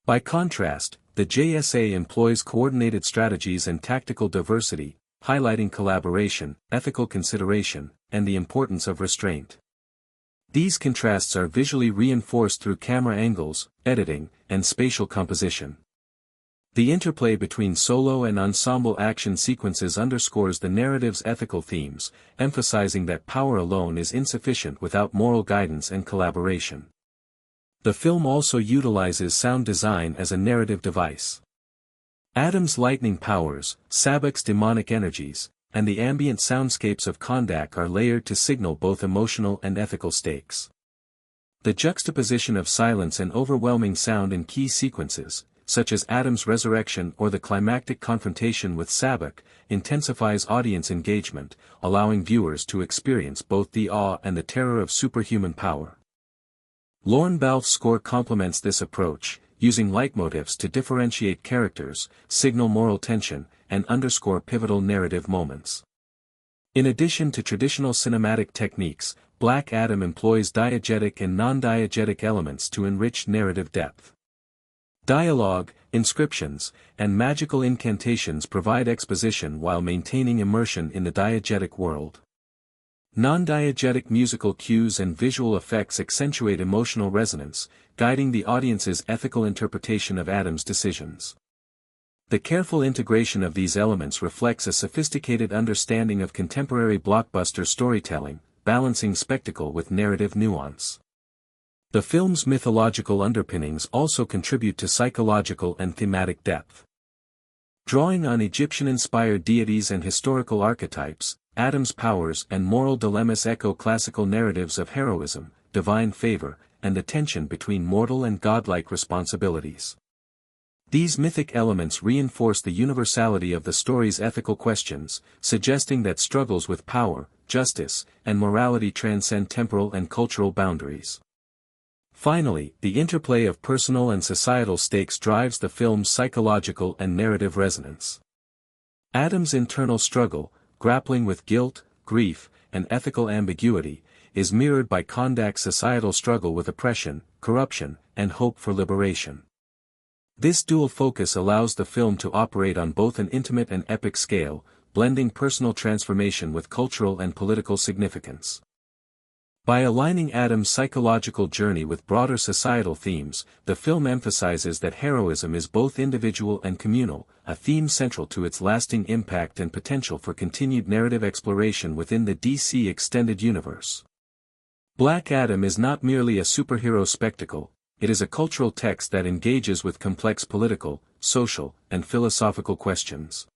By contrast, the JSA employs coordinated strategies and tactical diversity, highlighting collaboration, ethical consideration, and the importance of restraint. These contrasts are visually reinforced through camera angles, editing, and spatial composition. The interplay between solo and ensemble action sequences underscores the narrative's ethical themes, emphasizing that power alone is insufficient without moral guidance and collaboration. The film also utilizes sound design as a narrative device. Adam's lightning powers, Sabak's demonic energies, and the ambient soundscapes of Kondak are layered to signal both emotional and ethical stakes. The juxtaposition of silence and overwhelming sound in key sequences, such as Adam's resurrection or the climactic confrontation with Sabak, intensifies audience engagement, allowing viewers to experience both the awe and the terror of superhuman power. Lorne Balfe's score complements this approach, using leitmotifs to differentiate characters, signal moral tension, and underscore pivotal narrative moments. In addition to traditional cinematic techniques, Black Adam employs diegetic and non-diegetic elements to enrich narrative depth. Dialogue, inscriptions, and magical incantations provide exposition while maintaining immersion in the diegetic world. Non-diegetic musical cues and visual effects accentuate emotional resonance, guiding the audience's ethical interpretation of Adam's decisions. The careful integration of these elements reflects a sophisticated understanding of contemporary blockbuster storytelling, balancing spectacle with narrative nuance. The film's mythological underpinnings also contribute to psychological and thematic depth. Drawing on Egyptian-inspired deities and historical archetypes, Adam's powers and moral dilemmas echo classical narratives of heroism, divine favor, and the tension between mortal and godlike responsibilities. These mythic elements reinforce the universality of the story's ethical questions, suggesting that struggles with power, justice, and morality transcend temporal and cultural boundaries. Finally, the interplay of personal and societal stakes drives the film's psychological and narrative resonance. Adam's internal struggle, grappling with guilt, grief, and ethical ambiguity, is mirrored by Kondak's societal struggle with oppression, corruption, and hope for liberation. This dual focus allows the film to operate on both an intimate and epic scale, blending personal transformation with cultural and political significance. By aligning Adam's psychological journey with broader societal themes, the film emphasizes that heroism is both individual and communal, a theme central to its lasting impact and potential for continued narrative exploration within the DC Extended Universe. Black Adam is not merely a superhero spectacle, it is a cultural text that engages with complex political, social, and philosophical questions.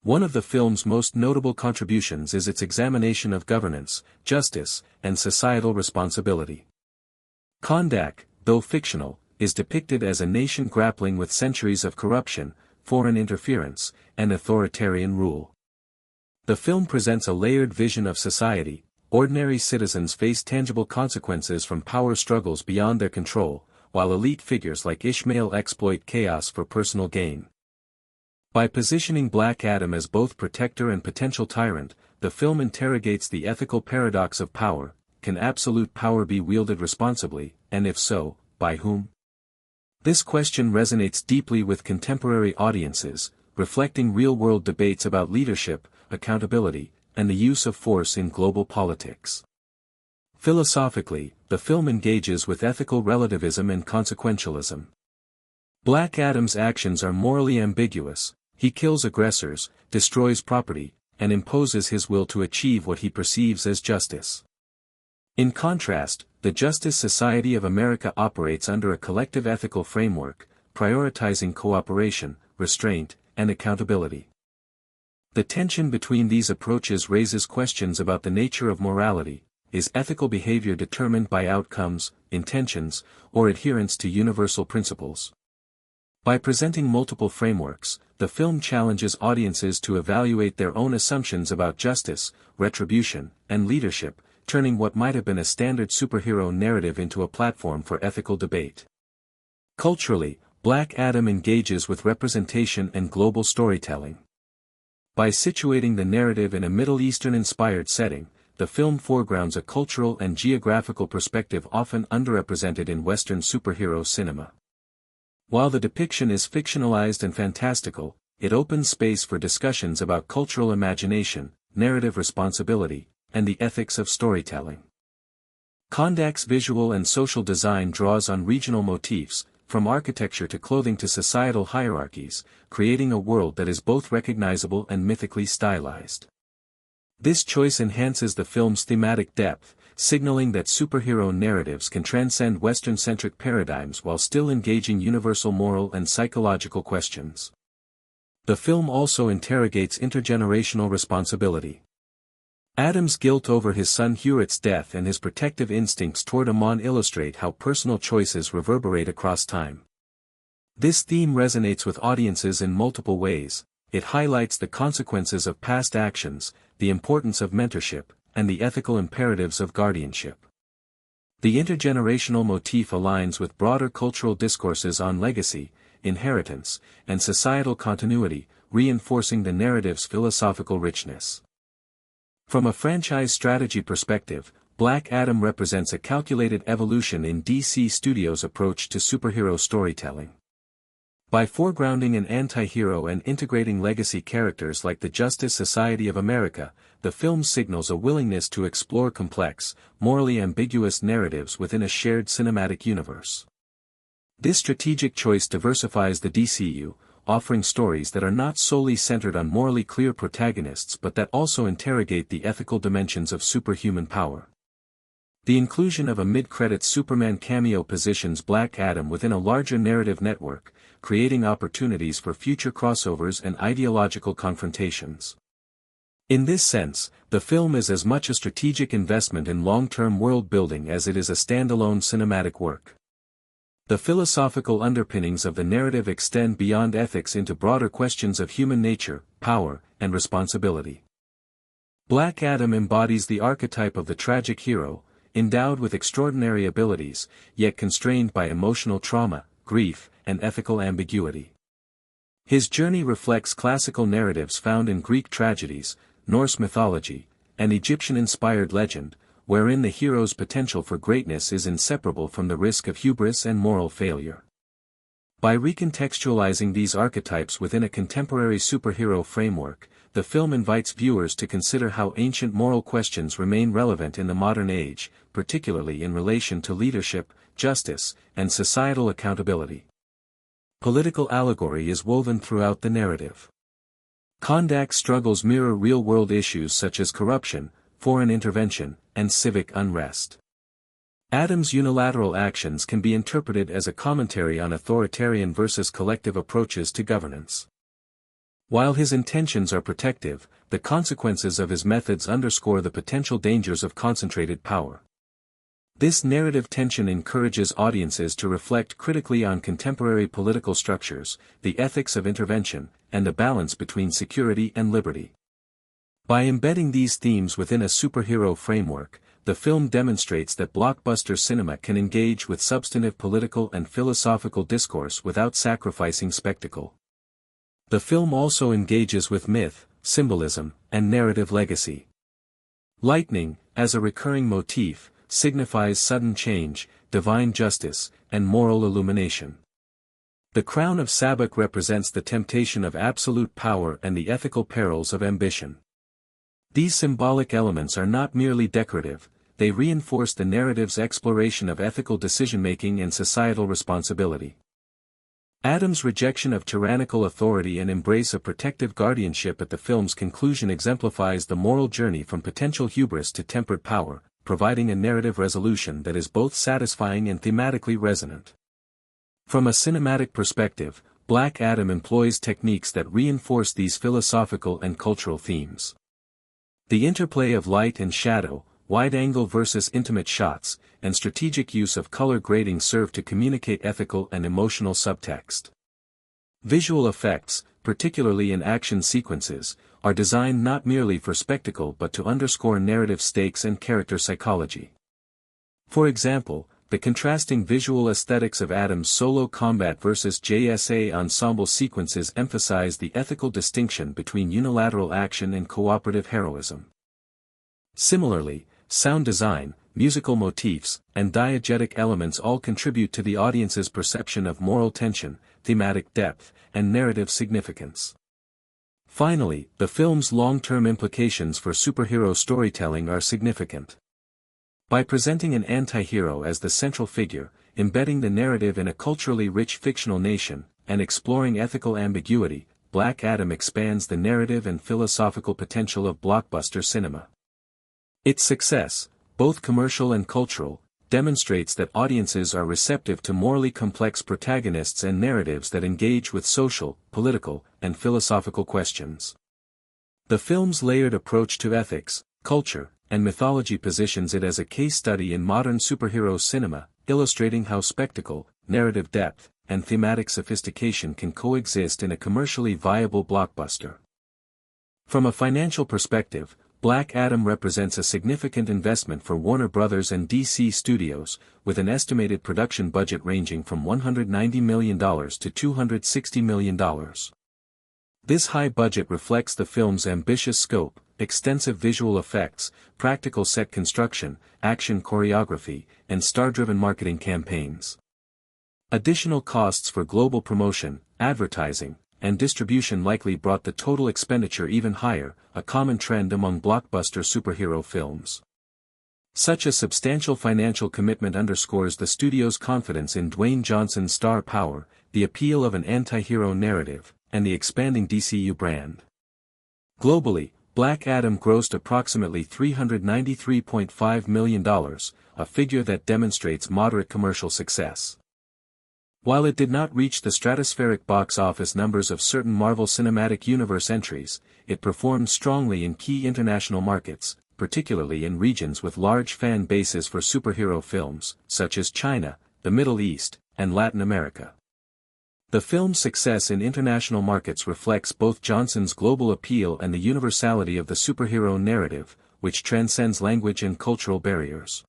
One of the film's most notable contributions is its examination of governance, justice, and societal responsibility. Kondak, though fictional, is depicted as a nation grappling with centuries of corruption, foreign interference, and authoritarian rule. The film presents a layered vision of society. Ordinary citizens face tangible consequences from power struggles beyond their control, while elite figures like Ishmael exploit chaos for personal gain. By positioning Black Adam as both protector and potential tyrant, the film interrogates the ethical paradox of power. Can absolute power be wielded responsibly, and if so, by whom? This question resonates deeply with contemporary audiences, reflecting real-world debates about leadership, accountability, and the use of force in global politics. Philosophically, the film engages with ethical relativism and consequentialism. Black Adam's actions are morally ambiguous. He kills aggressors, destroys property, and imposes his will to achieve what he perceives as justice. In contrast, the Justice Society of America operates under a collective ethical framework, prioritizing cooperation, restraint, and accountability. The tension between these approaches raises questions about the nature of morality. Is ethical behavior determined by outcomes, intentions, or adherence to universal principles? By presenting multiple frameworks, the film challenges audiences to evaluate their own assumptions about justice, retribution, and leadership, turning what might have been a standard superhero narrative into a platform for ethical debate. Culturally, Black Adam engages with representation and global storytelling. By situating the narrative in a Middle Eastern-inspired setting, the film foregrounds a cultural and geographical perspective often underrepresented in Western superhero cinema. While the depiction is fictionalized and fantastical, it opens space for discussions about cultural imagination, narrative responsibility, and the ethics of storytelling. Kondak's visual and social design draws on regional motifs, from architecture to clothing to societal hierarchies, creating a world that is both recognizable and mythically stylized. This choice enhances the film's thematic depth, signaling that superhero narratives can transcend Western-centric paradigms while still engaging universal moral and psychological questions. The film also interrogates intergenerational responsibility. Adam's guilt over his son Hewitt's death and his protective instincts toward Amon illustrate how personal choices reverberate across time. This theme resonates with audiences in multiple ways. It highlights the consequences of past actions, the importance of mentorship, and the ethical imperatives of guardianship. The intergenerational motif aligns with broader cultural discourses on legacy, inheritance, and societal continuity, reinforcing the narrative's philosophical richness. From a franchise strategy perspective, Black Adam represents a calculated evolution in DC Studios' approach to superhero storytelling. By foregrounding an anti-hero and integrating legacy characters like the Justice Society of America, the film signals a willingness to explore complex, morally ambiguous narratives within a shared cinematic universe. This strategic choice diversifies the DCU, offering stories that are not solely centered on morally clear protagonists but that also interrogate the ethical dimensions of superhuman power. The inclusion of a mid-credits Superman cameo positions Black Adam within a larger narrative network, creating opportunities for future crossovers and ideological confrontations. In this sense, the film is as much a strategic investment in long-term world-building as it is a standalone cinematic work. The philosophical underpinnings of the narrative extend beyond ethics into broader questions of human nature, power, and responsibility. Black Adam embodies the archetype of the tragic hero, endowed with extraordinary abilities, yet constrained by emotional trauma, grief, and ethical ambiguity. His journey reflects classical narratives found in Greek tragedies, Norse mythology, and Egyptian-inspired legend, wherein the hero's potential for greatness is inseparable from the risk of hubris and moral failure. By recontextualizing these archetypes within a contemporary superhero framework, the film invites viewers to consider how ancient moral questions remain relevant in the modern age, particularly in relation to leadership, justice, and societal accountability. Political allegory is woven throughout the narrative. Kondak's struggles mirror real-world issues such as corruption, foreign intervention, and civic unrest. Adam's unilateral actions can be interpreted as a commentary on authoritarian versus collective approaches to governance. While his intentions are protective, the consequences of his methods underscore the potential dangers of concentrated power. This narrative tension encourages audiences to reflect critically on contemporary political structures, the ethics of intervention, and the balance between security and liberty. By embedding these themes within a superhero framework, the film demonstrates that blockbuster cinema can engage with substantive political and philosophical discourse without sacrificing spectacle. The film also engages with myth, symbolism, and narrative legacy. Lightning, as a recurring motif, signifies sudden change, divine justice, and moral illumination. The crown of Sabbath represents the temptation of absolute power and the ethical perils of ambition. These symbolic elements are not merely decorative, they reinforce the narrative's exploration of ethical decision-making and societal responsibility. Adam's rejection of tyrannical authority and embrace of protective guardianship at the film's conclusion exemplifies the moral journey from potential hubris to tempered power, providing a narrative resolution that is both satisfying and thematically resonant. From a cinematic perspective, Black Adam employs techniques that reinforce these philosophical and cultural themes. The interplay of light and shadow, wide-angle versus intimate shots, and strategic use of color grading serve to communicate ethical and emotional subtext. Visual effects, particularly in action sequences, are designed not merely for spectacle but to underscore narrative stakes and character psychology. For example, the contrasting visual aesthetics of Adam's solo combat versus JSA ensemble sequences emphasize the ethical distinction between unilateral action and cooperative heroism. Similarly, sound design, musical motifs, and diegetic elements all contribute to the audience's perception of moral tension, thematic depth, and narrative significance. Finally, the film's long-term implications for superhero storytelling are significant. By presenting an anti-hero as the central figure, embedding the narrative in a culturally rich fictional nation, and exploring ethical ambiguity, Black Adam expands the narrative and philosophical potential of blockbuster cinema. Its success, both commercial and cultural, demonstrates that audiences are receptive to morally complex protagonists and narratives that engage with social, political, and philosophical questions. The film's layered approach to ethics, culture, and mythology positions it as a case study in modern superhero cinema, illustrating how spectacle, narrative depth, and thematic sophistication can coexist in a commercially viable blockbuster. From a financial perspective, Black Adam represents a significant investment for Warner Bros. And DC Studios, with an estimated production budget ranging from $190 million to $260 million. This high budget reflects the film's ambitious scope, extensive visual effects, practical set construction, action choreography, and star-driven marketing campaigns. Additional costs for global promotion, advertising, and distribution likely brought the total expenditure even higher, a common trend among blockbuster superhero films. Such a substantial financial commitment underscores the studio's confidence in Dwayne Johnson's star power, the appeal of an anti-hero narrative, and the expanding DCU brand. Globally, Black Adam grossed approximately $393.5 million, a figure that demonstrates moderate commercial success. While it did not reach the stratospheric box office numbers of certain Marvel Cinematic Universe entries, it performed strongly in key international markets, particularly in regions with large fan bases for superhero films, such as China, the Middle East, and Latin America. The film's success in international markets reflects both Johnson's global appeal and the universality of the superhero narrative, which transcends language and cultural barriers.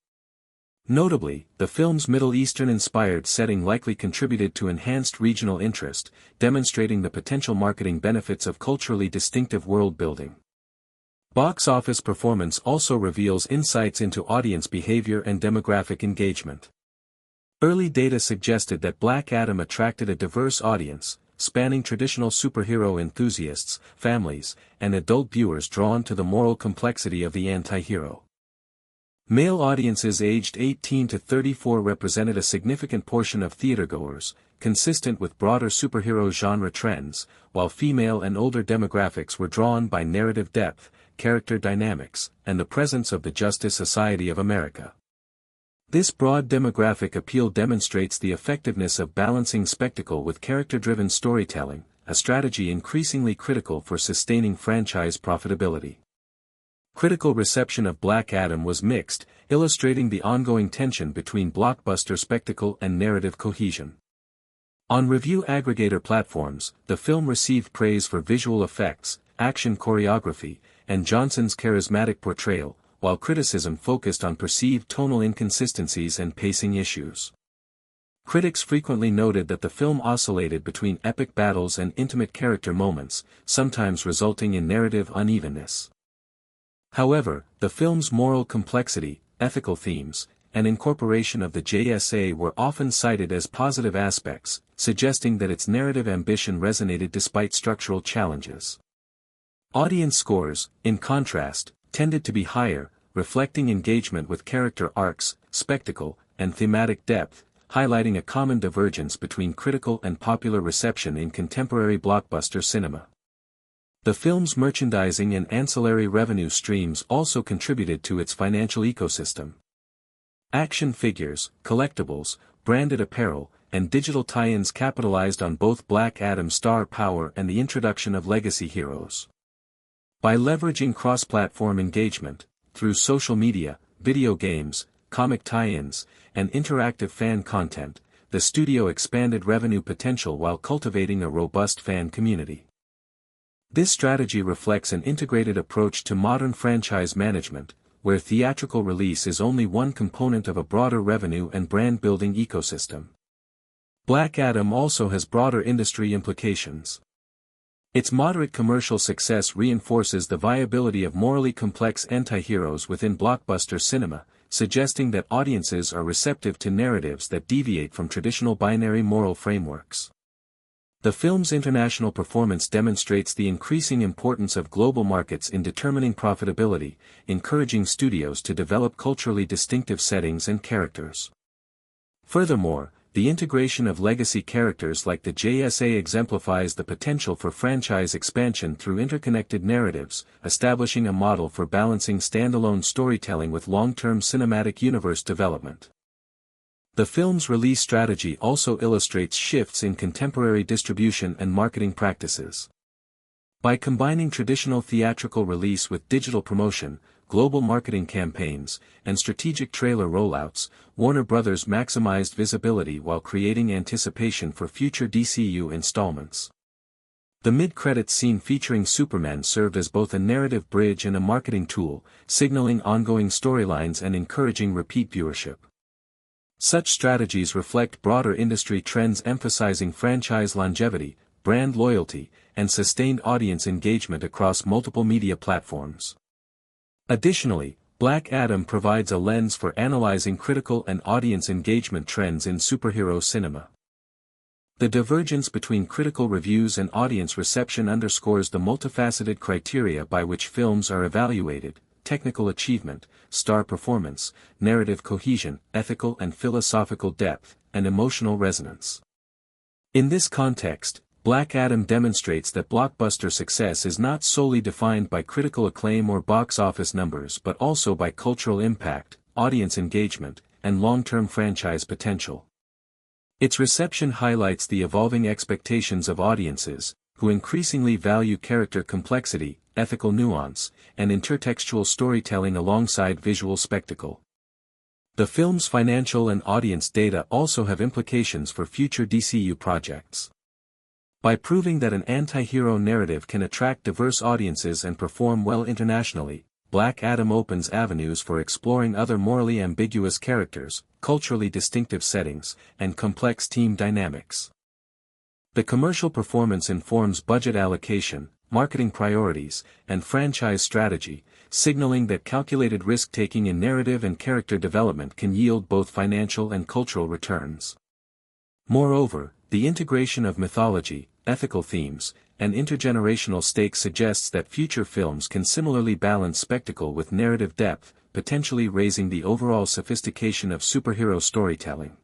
Notably, the film's Middle Eastern-inspired setting likely contributed to enhanced regional interest, demonstrating the potential marketing benefits of culturally distinctive world-building. Box office performance also reveals insights into audience behavior and demographic engagement. Early data suggested that Black Adam attracted a diverse audience, spanning traditional superhero enthusiasts, families, and adult viewers drawn to the moral complexity of the anti-hero. Male audiences aged 18 to 34 represented a significant portion of theatergoers, consistent with broader superhero genre trends, while female and older demographics were drawn by narrative depth, character dynamics, and the presence of the Justice Society of America. This broad demographic appeal demonstrates the effectiveness of balancing spectacle with character-driven storytelling, a strategy increasingly critical for sustaining franchise profitability. Critical reception of Black Adam was mixed, illustrating the ongoing tension between blockbuster spectacle and narrative cohesion. On review aggregator platforms, the film received praise for visual effects, action choreography, and Johnson's charismatic portrayal, while criticism focused on perceived tonal inconsistencies and pacing issues. Critics frequently noted that the film oscillated between epic battles and intimate character moments, sometimes resulting in narrative unevenness. However, the film's moral complexity, ethical themes, and incorporation of the JSA were often cited as positive aspects, suggesting that its narrative ambition resonated despite structural challenges. Audience scores, in contrast, tended to be higher, reflecting engagement with character arcs, spectacle, and thematic depth, highlighting a common divergence between critical and popular reception in contemporary blockbuster cinema. The film's merchandising and ancillary revenue streams also contributed to its financial ecosystem. Action figures, collectibles, branded apparel, and digital tie-ins capitalized on both Black Adam's star power and the introduction of legacy heroes. By leveraging cross-platform engagement, through social media, video games, comic tie-ins, and interactive fan content, the studio expanded revenue potential while cultivating a robust fan community. This strategy reflects an integrated approach to modern franchise management, where theatrical release is only one component of a broader revenue and brand-building ecosystem. Black Adam also has broader industry implications. Its moderate commercial success reinforces the viability of morally complex anti-heroes within blockbuster cinema, suggesting that audiences are receptive to narratives that deviate from traditional binary moral frameworks. The film's international performance demonstrates the increasing importance of global markets in determining profitability, encouraging studios to develop culturally distinctive settings and characters. Furthermore, the integration of legacy characters like the JSA exemplifies the potential for franchise expansion through interconnected narratives, establishing a model for balancing standalone storytelling with long-term cinematic universe development. The film's release strategy also illustrates shifts in contemporary distribution and marketing practices. By combining traditional theatrical release with digital promotion, global marketing campaigns, and strategic trailer rollouts, Warner Bros. Maximized visibility while creating anticipation for future DCU installments. The mid-credits scene featuring Superman served as both a narrative bridge and a marketing tool, signaling ongoing storylines and encouraging repeat viewership. Such strategies reflect broader industry trends emphasizing franchise longevity, brand loyalty, and sustained audience engagement across multiple media platforms. Additionally, Black Adam provides a lens for analyzing critical and audience engagement trends in superhero cinema. The divergence between critical reviews and audience reception underscores the multifaceted criteria by which films are evaluated: technical achievement, star performance, narrative cohesion, ethical and philosophical depth, and emotional resonance. In this context, Black Adam demonstrates that blockbuster success is not solely defined by critical acclaim or box office numbers but also by cultural impact, audience engagement, and long-term franchise potential. Its reception highlights the evolving expectations of audiences, who increasingly value character complexity, ethical nuance, and intertextual storytelling alongside visual spectacle. The film's financial and audience data also have implications for future DCU projects. By proving that an anti-hero narrative can attract diverse audiences and perform well internationally, Black Adam opens avenues for exploring other morally ambiguous characters, culturally distinctive settings, and complex team dynamics. The commercial performance informs budget allocation, marketing priorities, and franchise strategy, signaling that calculated risk-taking in narrative and character development can yield both financial and cultural returns. Moreover, the integration of mythology, ethical themes, and intergenerational stakes suggests that future films can similarly balance spectacle with narrative depth, potentially raising the overall sophistication of superhero storytelling.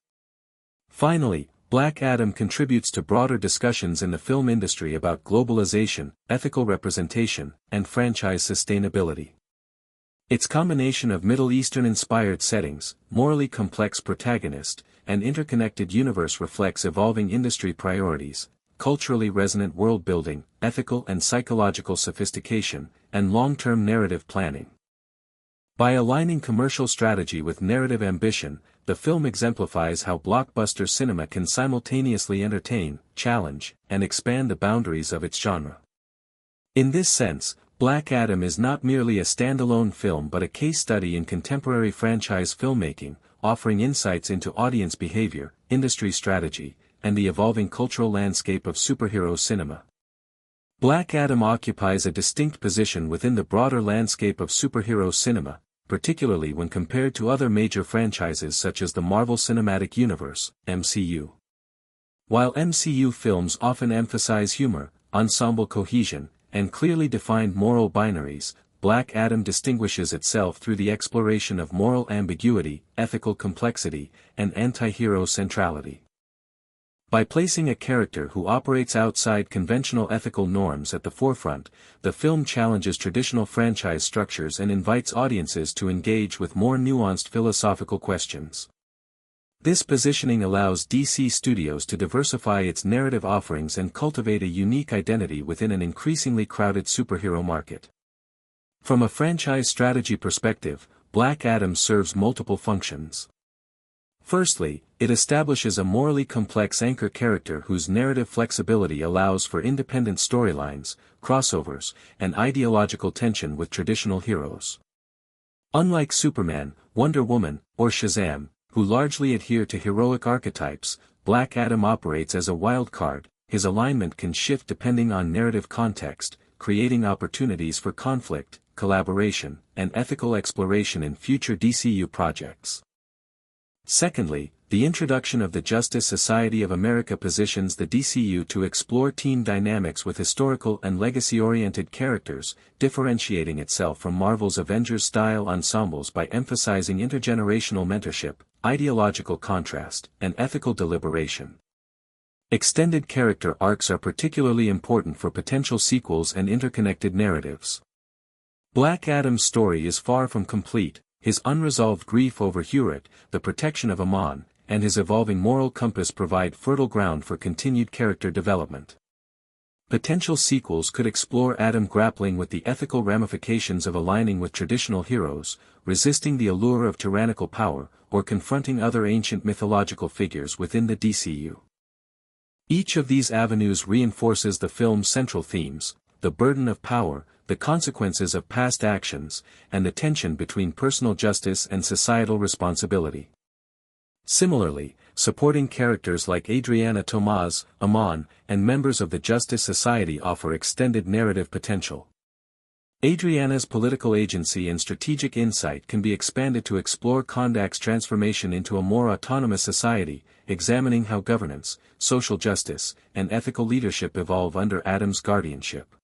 Finally, Black Adam contributes to broader discussions in the film industry about globalization, ethical representation, and franchise sustainability. Its combination of Middle Eastern-inspired settings, morally complex protagonist, and interconnected universe reflects evolving industry priorities, culturally resonant world-building, ethical and psychological sophistication, and long-term narrative planning. By aligning commercial strategy with narrative ambition, the film exemplifies how blockbuster cinema can simultaneously entertain, challenge, and expand the boundaries of its genre. In this sense, Black Adam is not merely a standalone film but a case study in contemporary franchise filmmaking, offering insights into audience behavior, industry strategy, and the evolving cultural landscape of superhero cinema. Black Adam occupies a distinct position within the broader landscape of superhero cinema, particularly when compared to other major franchises such as the Marvel Cinematic Universe, MCU. While MCU films often emphasize humor, ensemble cohesion, and clearly defined moral binaries, Black Adam distinguishes itself through the exploration of moral ambiguity, ethical complexity, and anti-hero centrality. By placing a character who operates outside conventional ethical norms at the forefront, the film challenges traditional franchise structures and invites audiences to engage with more nuanced philosophical questions. This positioning allows DC Studios to diversify its narrative offerings and cultivate a unique identity within an increasingly crowded superhero market. From a franchise strategy perspective, Black Adam serves multiple functions. Firstly, it establishes a morally complex anchor character whose narrative flexibility allows for independent storylines, crossovers, and ideological tension with traditional heroes. Unlike Superman, Wonder Woman, or Shazam, who largely adhere to heroic archetypes, Black Adam operates as a wild card. His alignment can shift depending on narrative context, creating opportunities for conflict, collaboration, and ethical exploration in future DCU projects. Secondly, the introduction of the Justice Society of America positions the DCU to explore team dynamics with historical and legacy-oriented characters, differentiating itself from Marvel's Avengers-style ensembles by emphasizing intergenerational mentorship, ideological contrast, and ethical deliberation. Extended character arcs are particularly important for potential sequels and interconnected narratives. Black Adam's story is far from complete. His unresolved grief over Hewitt, the protection of Amon, and his evolving moral compass provide fertile ground for continued character development. Potential sequels could explore Adam grappling with the ethical ramifications of aligning with traditional heroes, resisting the allure of tyrannical power, or confronting other ancient mythological figures within the DCU. Each of these avenues reinforces the film's central themes: the burden of power, the consequences of past actions, and the tension between personal justice and societal responsibility. Similarly, supporting characters like Adriana Tomaz, Amon, and members of the Justice Society offer extended narrative potential. Adriana's political agency and strategic insight can be expanded to explore Kondak's transformation into a more autonomous society, examining how governance, social justice, and ethical leadership evolve under Adam's guardianship.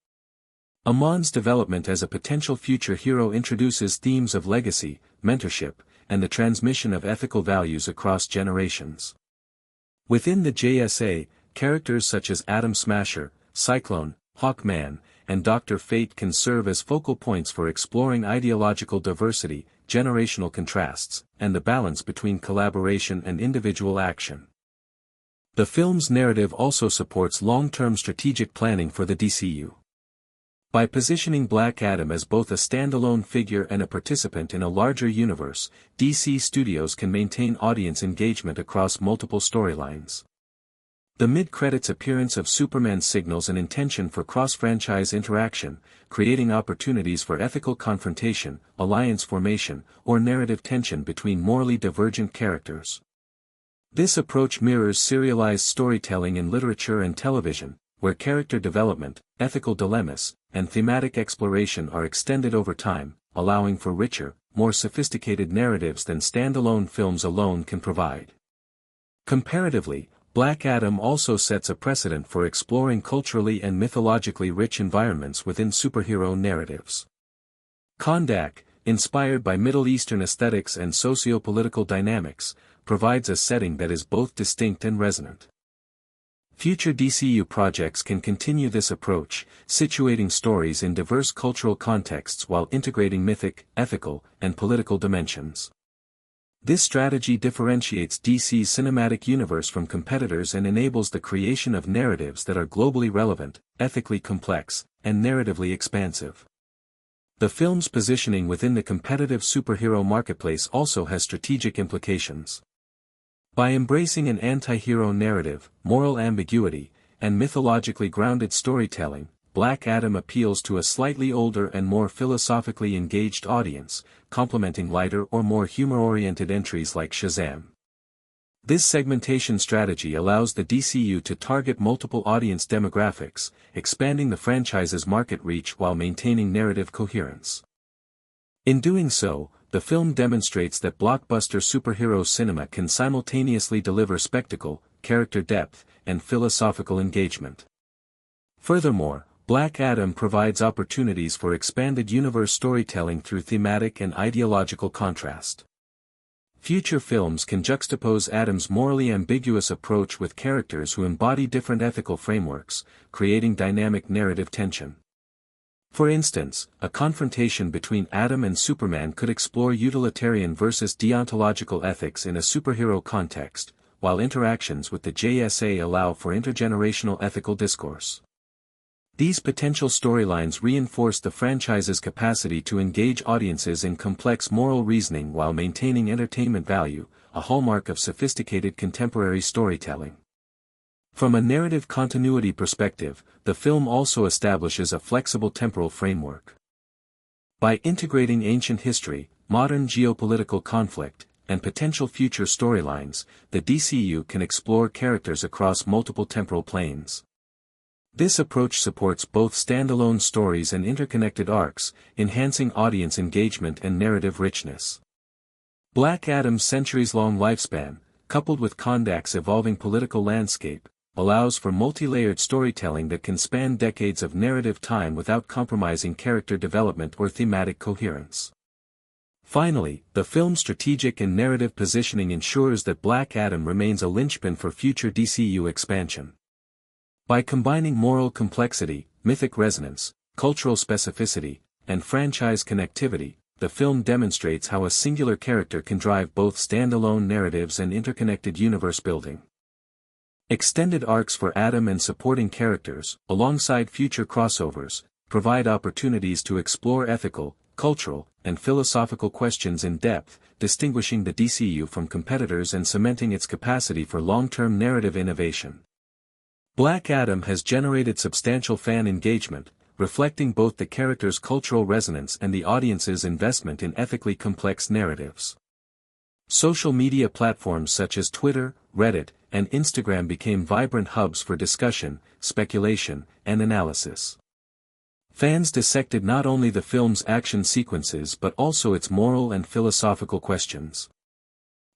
Amon's development as a potential future hero introduces themes of legacy, mentorship, and the transmission of ethical values across generations. Within the JSA, characters such as Atom Smasher, Cyclone, Hawkman, and Dr. Fate can serve as focal points for exploring ideological diversity, generational contrasts, and the balance between collaboration and individual action. The film's narrative also supports long-term strategic planning for the DCU. By positioning Black Adam as both a standalone figure and a participant in a larger universe, DC Studios can maintain audience engagement across multiple storylines. The mid-credits appearance of Superman signals an intention for cross-franchise interaction, creating opportunities for ethical confrontation, alliance formation, or narrative tension between morally divergent characters. This approach mirrors serialized storytelling in literature and television, where character development, ethical dilemmas, and thematic exploration are extended over time, allowing for richer, more sophisticated narratives than standalone films alone can provide. Comparatively, Black Adam also sets a precedent for exploring culturally and mythologically rich environments within superhero narratives. Kondak, inspired by Middle Eastern aesthetics and socio-political dynamics, provides a setting that is both distinct and resonant. Future DCU projects can continue this approach, situating stories in diverse cultural contexts while integrating mythic, ethical, and political dimensions. This strategy differentiates DC's cinematic universe from competitors and enables the creation of narratives that are globally relevant, ethically complex, and narratively expansive. The film's positioning within the competitive superhero marketplace also has strategic implications. By embracing an anti-hero narrative, moral ambiguity, and mythologically grounded storytelling, Black Adam appeals to a slightly older and more philosophically engaged audience, complementing lighter or more humor-oriented entries like Shazam. This segmentation strategy allows the DCU to target multiple audience demographics, expanding the franchise's market reach while maintaining narrative coherence. In doing so, the film demonstrates that blockbuster superhero cinema can simultaneously deliver spectacle, character depth, and philosophical engagement. Furthermore, Black Adam provides opportunities for expanded universe storytelling through thematic and ideological contrast. Future films can juxtapose Adam's morally ambiguous approach with characters who embody different ethical frameworks, creating dynamic narrative tension. For instance, a confrontation between Adam and Superman could explore utilitarian versus deontological ethics in a superhero context, while interactions with the JSA allow for intergenerational ethical discourse. These potential storylines reinforce the franchise's capacity to engage audiences in complex moral reasoning while maintaining entertainment value, a hallmark of sophisticated contemporary storytelling. From a narrative continuity perspective, the film also establishes a flexible temporal framework. By integrating ancient history, modern geopolitical conflict, and potential future storylines, the DCU can explore characters across multiple temporal planes. This approach supports both standalone stories and interconnected arcs, enhancing audience engagement and narrative richness. Black Adam's centuries-long lifespan, coupled with Kondak's evolving political landscape, allows for multi-layered storytelling that can span decades of narrative time without compromising character development or thematic coherence. Finally, the film's strategic and narrative positioning ensures that Black Adam remains a linchpin for future DCU expansion. By combining moral complexity, mythic resonance, cultural specificity, and franchise connectivity, the film demonstrates how a singular character can drive both standalone narratives and interconnected universe building. Extended arcs for Adam and supporting characters, alongside future crossovers, provide opportunities to explore ethical, cultural, and philosophical questions in depth, distinguishing the DCU from competitors and cementing its capacity for long-term narrative innovation. Black Adam has generated substantial fan engagement, reflecting both the character's cultural resonance and the audience's investment in ethically complex narratives. Social media platforms such as Twitter, Reddit, and Instagram became vibrant hubs for discussion, speculation, and analysis. Fans dissected not only the film's action sequences but also its moral and philosophical questions.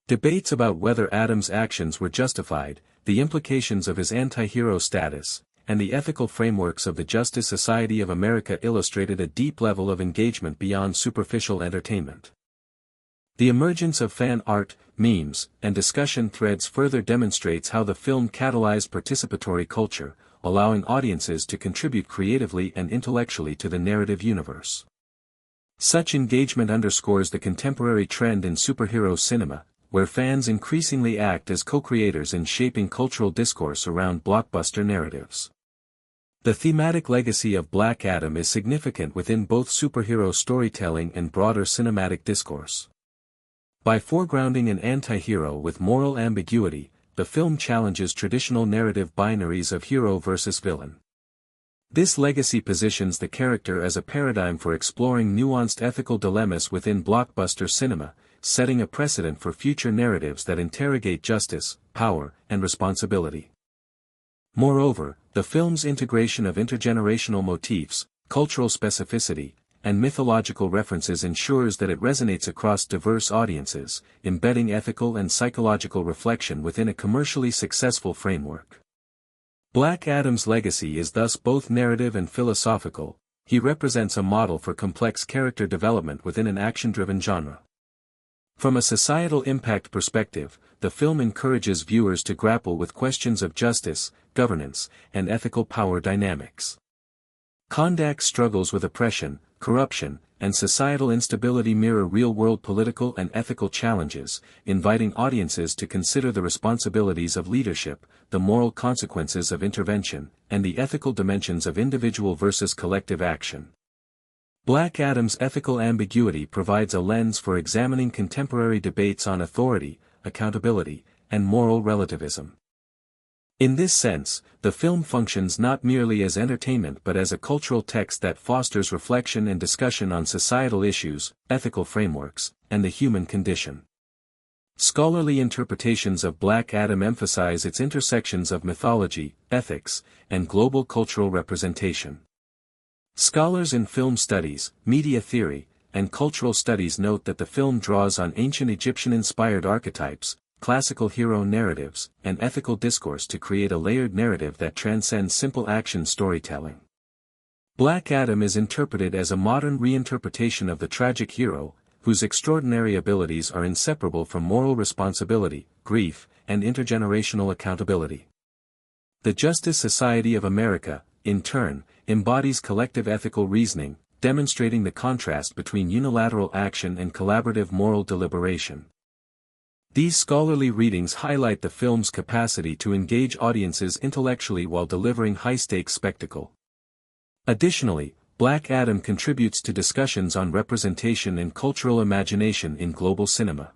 Debates about whether Adam's actions were justified, the implications of his anti-hero status, and the ethical frameworks of the Justice Society of America illustrated a deep level of engagement beyond superficial entertainment. The emergence of fan art, memes, and discussion threads further demonstrates how the film catalyzed participatory culture, allowing audiences to contribute creatively and intellectually to the narrative universe. Such engagement underscores the contemporary trend in superhero cinema, where fans increasingly act as co-creators in shaping cultural discourse around blockbuster narratives. The thematic legacy of Black Adam is significant within both superhero storytelling and broader cinematic discourse. By foregrounding an anti-hero with moral ambiguity, the film challenges traditional narrative binaries of hero versus villain. This legacy positions the character as a paradigm for exploring nuanced ethical dilemmas within blockbuster cinema, setting a precedent for future narratives that interrogate justice, power, and responsibility. Moreover, the film's integration of intergenerational motifs, cultural specificity, and mythological references ensures that it resonates across diverse audiences, embedding ethical and psychological reflection within a commercially successful framework. Black Adam's legacy is thus both narrative and philosophical. He represents a model for complex character development within an action-driven genre. From a societal impact perspective, the film encourages viewers to grapple with questions of justice, governance, and ethical power dynamics. Kondak's struggles with oppression, corruption, and societal instability mirror real-world political and ethical challenges, inviting audiences to consider the responsibilities of leadership, the moral consequences of intervention, and the ethical dimensions of individual versus collective action. Black Adam's ethical ambiguity provides a lens for examining contemporary debates on authority, accountability, and moral relativism. In this sense, the film functions not merely as entertainment but as a cultural text that fosters reflection and discussion on societal issues, ethical frameworks, and the human condition. Scholarly interpretations of Black Adam emphasize its intersections of mythology, ethics, and global cultural representation. Scholars in film studies, media theory, and cultural studies note that the film draws on ancient Egyptian-inspired archetypes, classical hero narratives, and ethical discourse to create a layered narrative that transcends simple action storytelling. Black Adam is interpreted as a modern reinterpretation of the tragic hero, whose extraordinary abilities are inseparable from moral responsibility, grief, and intergenerational accountability. The Justice Society of America, in turn, embodies collective ethical reasoning, demonstrating the contrast between unilateral action and collaborative moral deliberation. These scholarly readings highlight the film's capacity to engage audiences intellectually while delivering high-stakes spectacle. Additionally, Black Adam contributes to discussions on representation and cultural imagination in global cinema.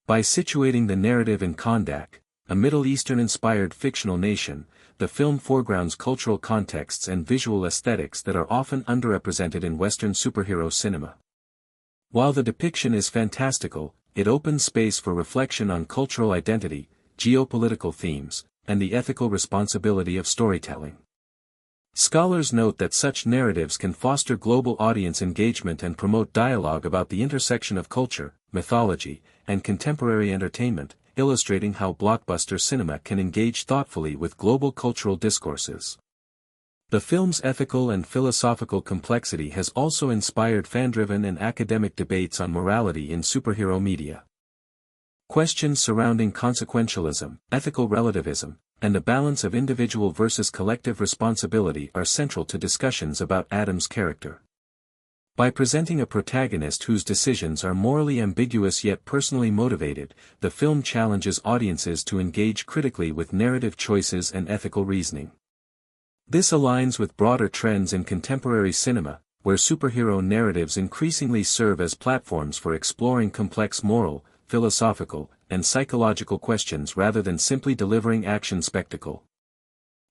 By situating the narrative in Kondak, a Middle Eastern-inspired fictional nation, the film foregrounds cultural contexts and visual aesthetics that are often underrepresented in Western superhero cinema. While the depiction is fantastical, it opens space for reflection on cultural identity, geopolitical themes, and the ethical responsibility of storytelling. Scholars note that such narratives can foster global audience engagement and promote dialogue about the intersection of culture, mythology, and contemporary entertainment, illustrating how blockbuster cinema can engage thoughtfully with global cultural discourses. The film's ethical and philosophical complexity has also inspired fan-driven and academic debates on morality in superhero media. Questions surrounding consequentialism, ethical relativism, and the balance of individual versus collective responsibility are central to discussions about Adam's character. By presenting a protagonist whose decisions are morally ambiguous yet personally motivated, the film challenges audiences to engage critically with narrative choices and ethical reasoning. This aligns with broader trends in contemporary cinema, where superhero narratives increasingly serve as platforms for exploring complex moral, philosophical, and psychological questions rather than simply delivering action spectacle.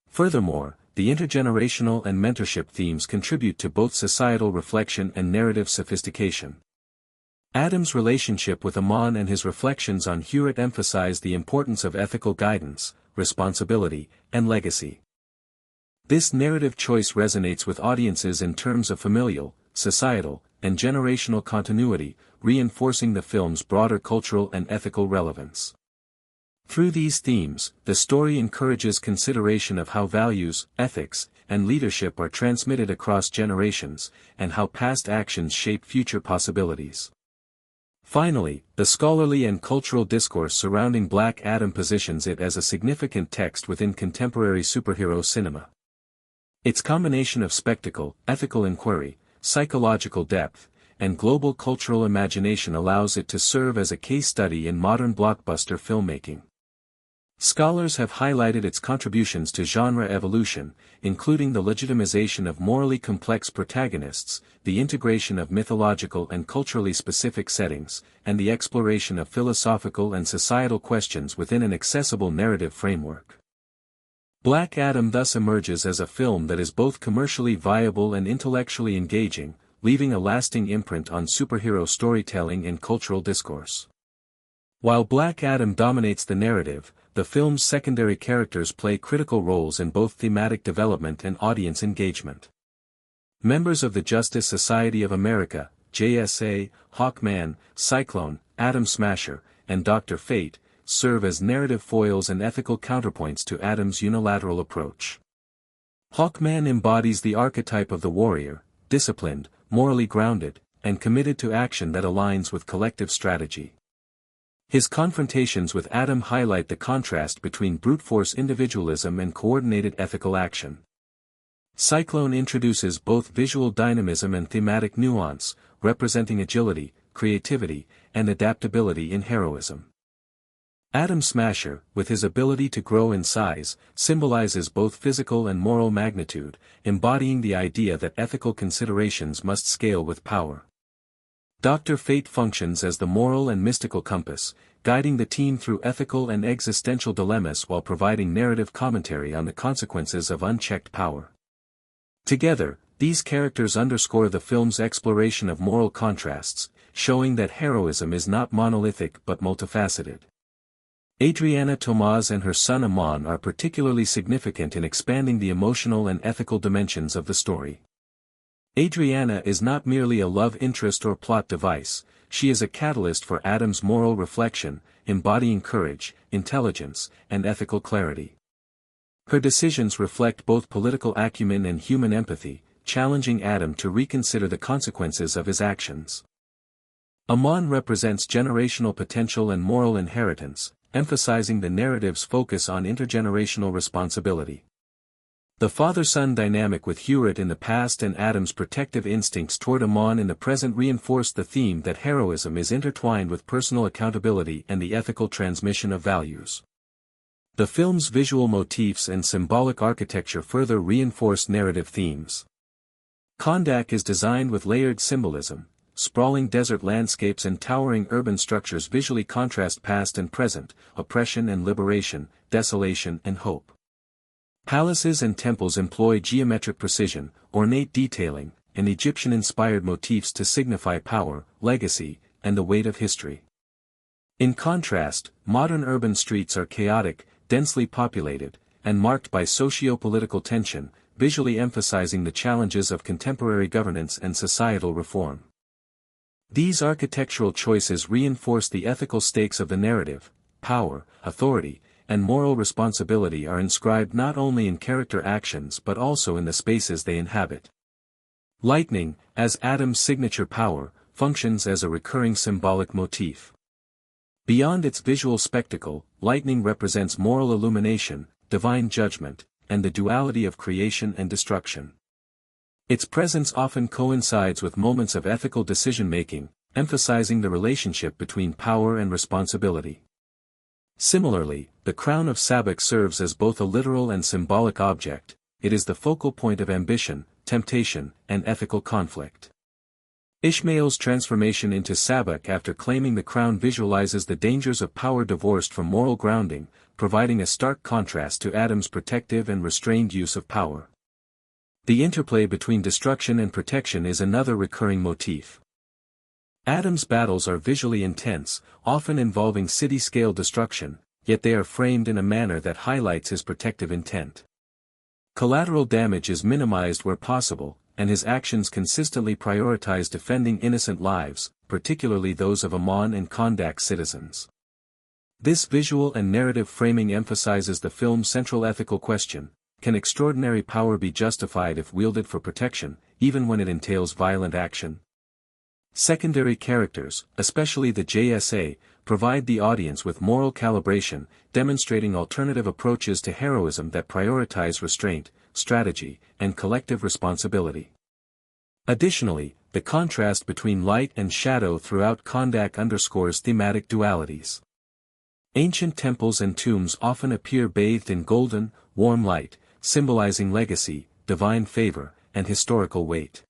Furthermore, the intergenerational and mentorship themes contribute to both societal reflection and narrative sophistication. Adam's relationship with Amon and his reflections on Hewitt emphasize the importance of ethical guidance, responsibility, and legacy. This narrative choice resonates with audiences in terms of familial, societal, and generational continuity, reinforcing the film's broader cultural and ethical relevance. Through these themes, the story encourages consideration of how values, ethics, and leadership are transmitted across generations, and how past actions shape future possibilities. Finally, the scholarly and cultural discourse surrounding Black Adam positions it as a significant text within contemporary superhero cinema. Its combination of spectacle, ethical inquiry, psychological depth, and global cultural imagination allows it to serve as a case study in modern blockbuster filmmaking. Scholars have highlighted its contributions to genre evolution, including the legitimization of morally complex protagonists, the integration of mythological and culturally specific settings, and the exploration of philosophical and societal questions within an accessible narrative framework. Black Adam thus emerges as a film that is both commercially viable and intellectually engaging, leaving a lasting imprint on superhero storytelling and cultural discourse. While Black Adam dominates the narrative, the film's secondary characters play critical roles in both thematic development and audience engagement. Members of the Justice Society of America, JSA, Hawkman, Cyclone, Atom Smasher, and Dr. Fate, serve as narrative foils and ethical counterpoints to Adam's unilateral approach. Hawkman embodies the archetype of the warrior, disciplined, morally grounded, and committed to action that aligns with collective strategy. His confrontations with Adam highlight the contrast between brute force individualism and coordinated ethical action. Cyclone introduces both visual dynamism and thematic nuance, representing agility, creativity, and adaptability in heroism. Atom Smasher, with his ability to grow in size, symbolizes both physical and moral magnitude, embodying the idea that ethical considerations must scale with power. Dr. Fate functions as the moral and mystical compass, guiding the team through ethical and existential dilemmas while providing narrative commentary on the consequences of unchecked power. Together, these characters underscore the film's exploration of moral contrasts, showing that heroism is not monolithic but multifaceted. Adriana Tomaz and her son Amon are particularly significant in expanding the emotional and ethical dimensions of the story. Adriana is not merely a love interest or plot device, she is a catalyst for Adam's moral reflection, embodying courage, intelligence, and ethical clarity. Her decisions reflect both political acumen and human empathy, challenging Adam to reconsider the consequences of his actions. Amon represents generational potential and moral inheritance, emphasizing the narrative's focus on intergenerational responsibility. The father-son dynamic with Hewitt in the past and Adam's protective instincts toward Amon in the present reinforce the theme that heroism is intertwined with personal accountability and the ethical transmission of values. The film's visual motifs and symbolic architecture further reinforce narrative themes. Kondak is designed with layered symbolism. Sprawling desert landscapes and towering urban structures visually contrast past and present, oppression and liberation, desolation and hope. Palaces and temples employ geometric precision, ornate detailing, and Egyptian-inspired motifs to signify power, legacy, and the weight of history. In contrast, modern urban streets are chaotic, densely populated, and marked by socio-political tension, visually emphasizing the challenges of contemporary governance and societal reform. These architectural choices reinforce the ethical stakes of the narrative. Power, authority, and moral responsibility are inscribed not only in character actions but also in the spaces they inhabit. Lightning, as Adam's signature power, functions as a recurring symbolic motif. Beyond its visual spectacle, lightning represents moral illumination, divine judgment, and the duality of creation and destruction. Its presence often coincides with moments of ethical decision-making, emphasizing the relationship between power and responsibility. Similarly, the crown of Sabbac serves as both a literal and symbolic object. It is the focal point of ambition, temptation, and ethical conflict. Ishmael's transformation into Sabbac after claiming the crown visualizes the dangers of power divorced from moral grounding, providing a stark contrast to Adam's protective and restrained use of power. The interplay between destruction and protection is another recurring motif. Adam's battles are visually intense, often involving city-scale destruction, yet they are framed in a manner that highlights his protective intent. Collateral damage is minimized where possible, and his actions consistently prioritize defending innocent lives, particularly those of Ammon and Kondak's citizens. This visual and narrative framing emphasizes the film's central ethical question: can extraordinary power be justified if wielded for protection, even when it entails violent action? Secondary characters, especially the JSA, provide the audience with moral calibration, demonstrating alternative approaches to heroism that prioritize restraint, strategy, and collective responsibility. Additionally, the contrast between light and shadow throughout Kondak underscores thematic dualities. Ancient temples and tombs often appear bathed in golden, warm light, symbolizing legacy, divine favor, and historical weight.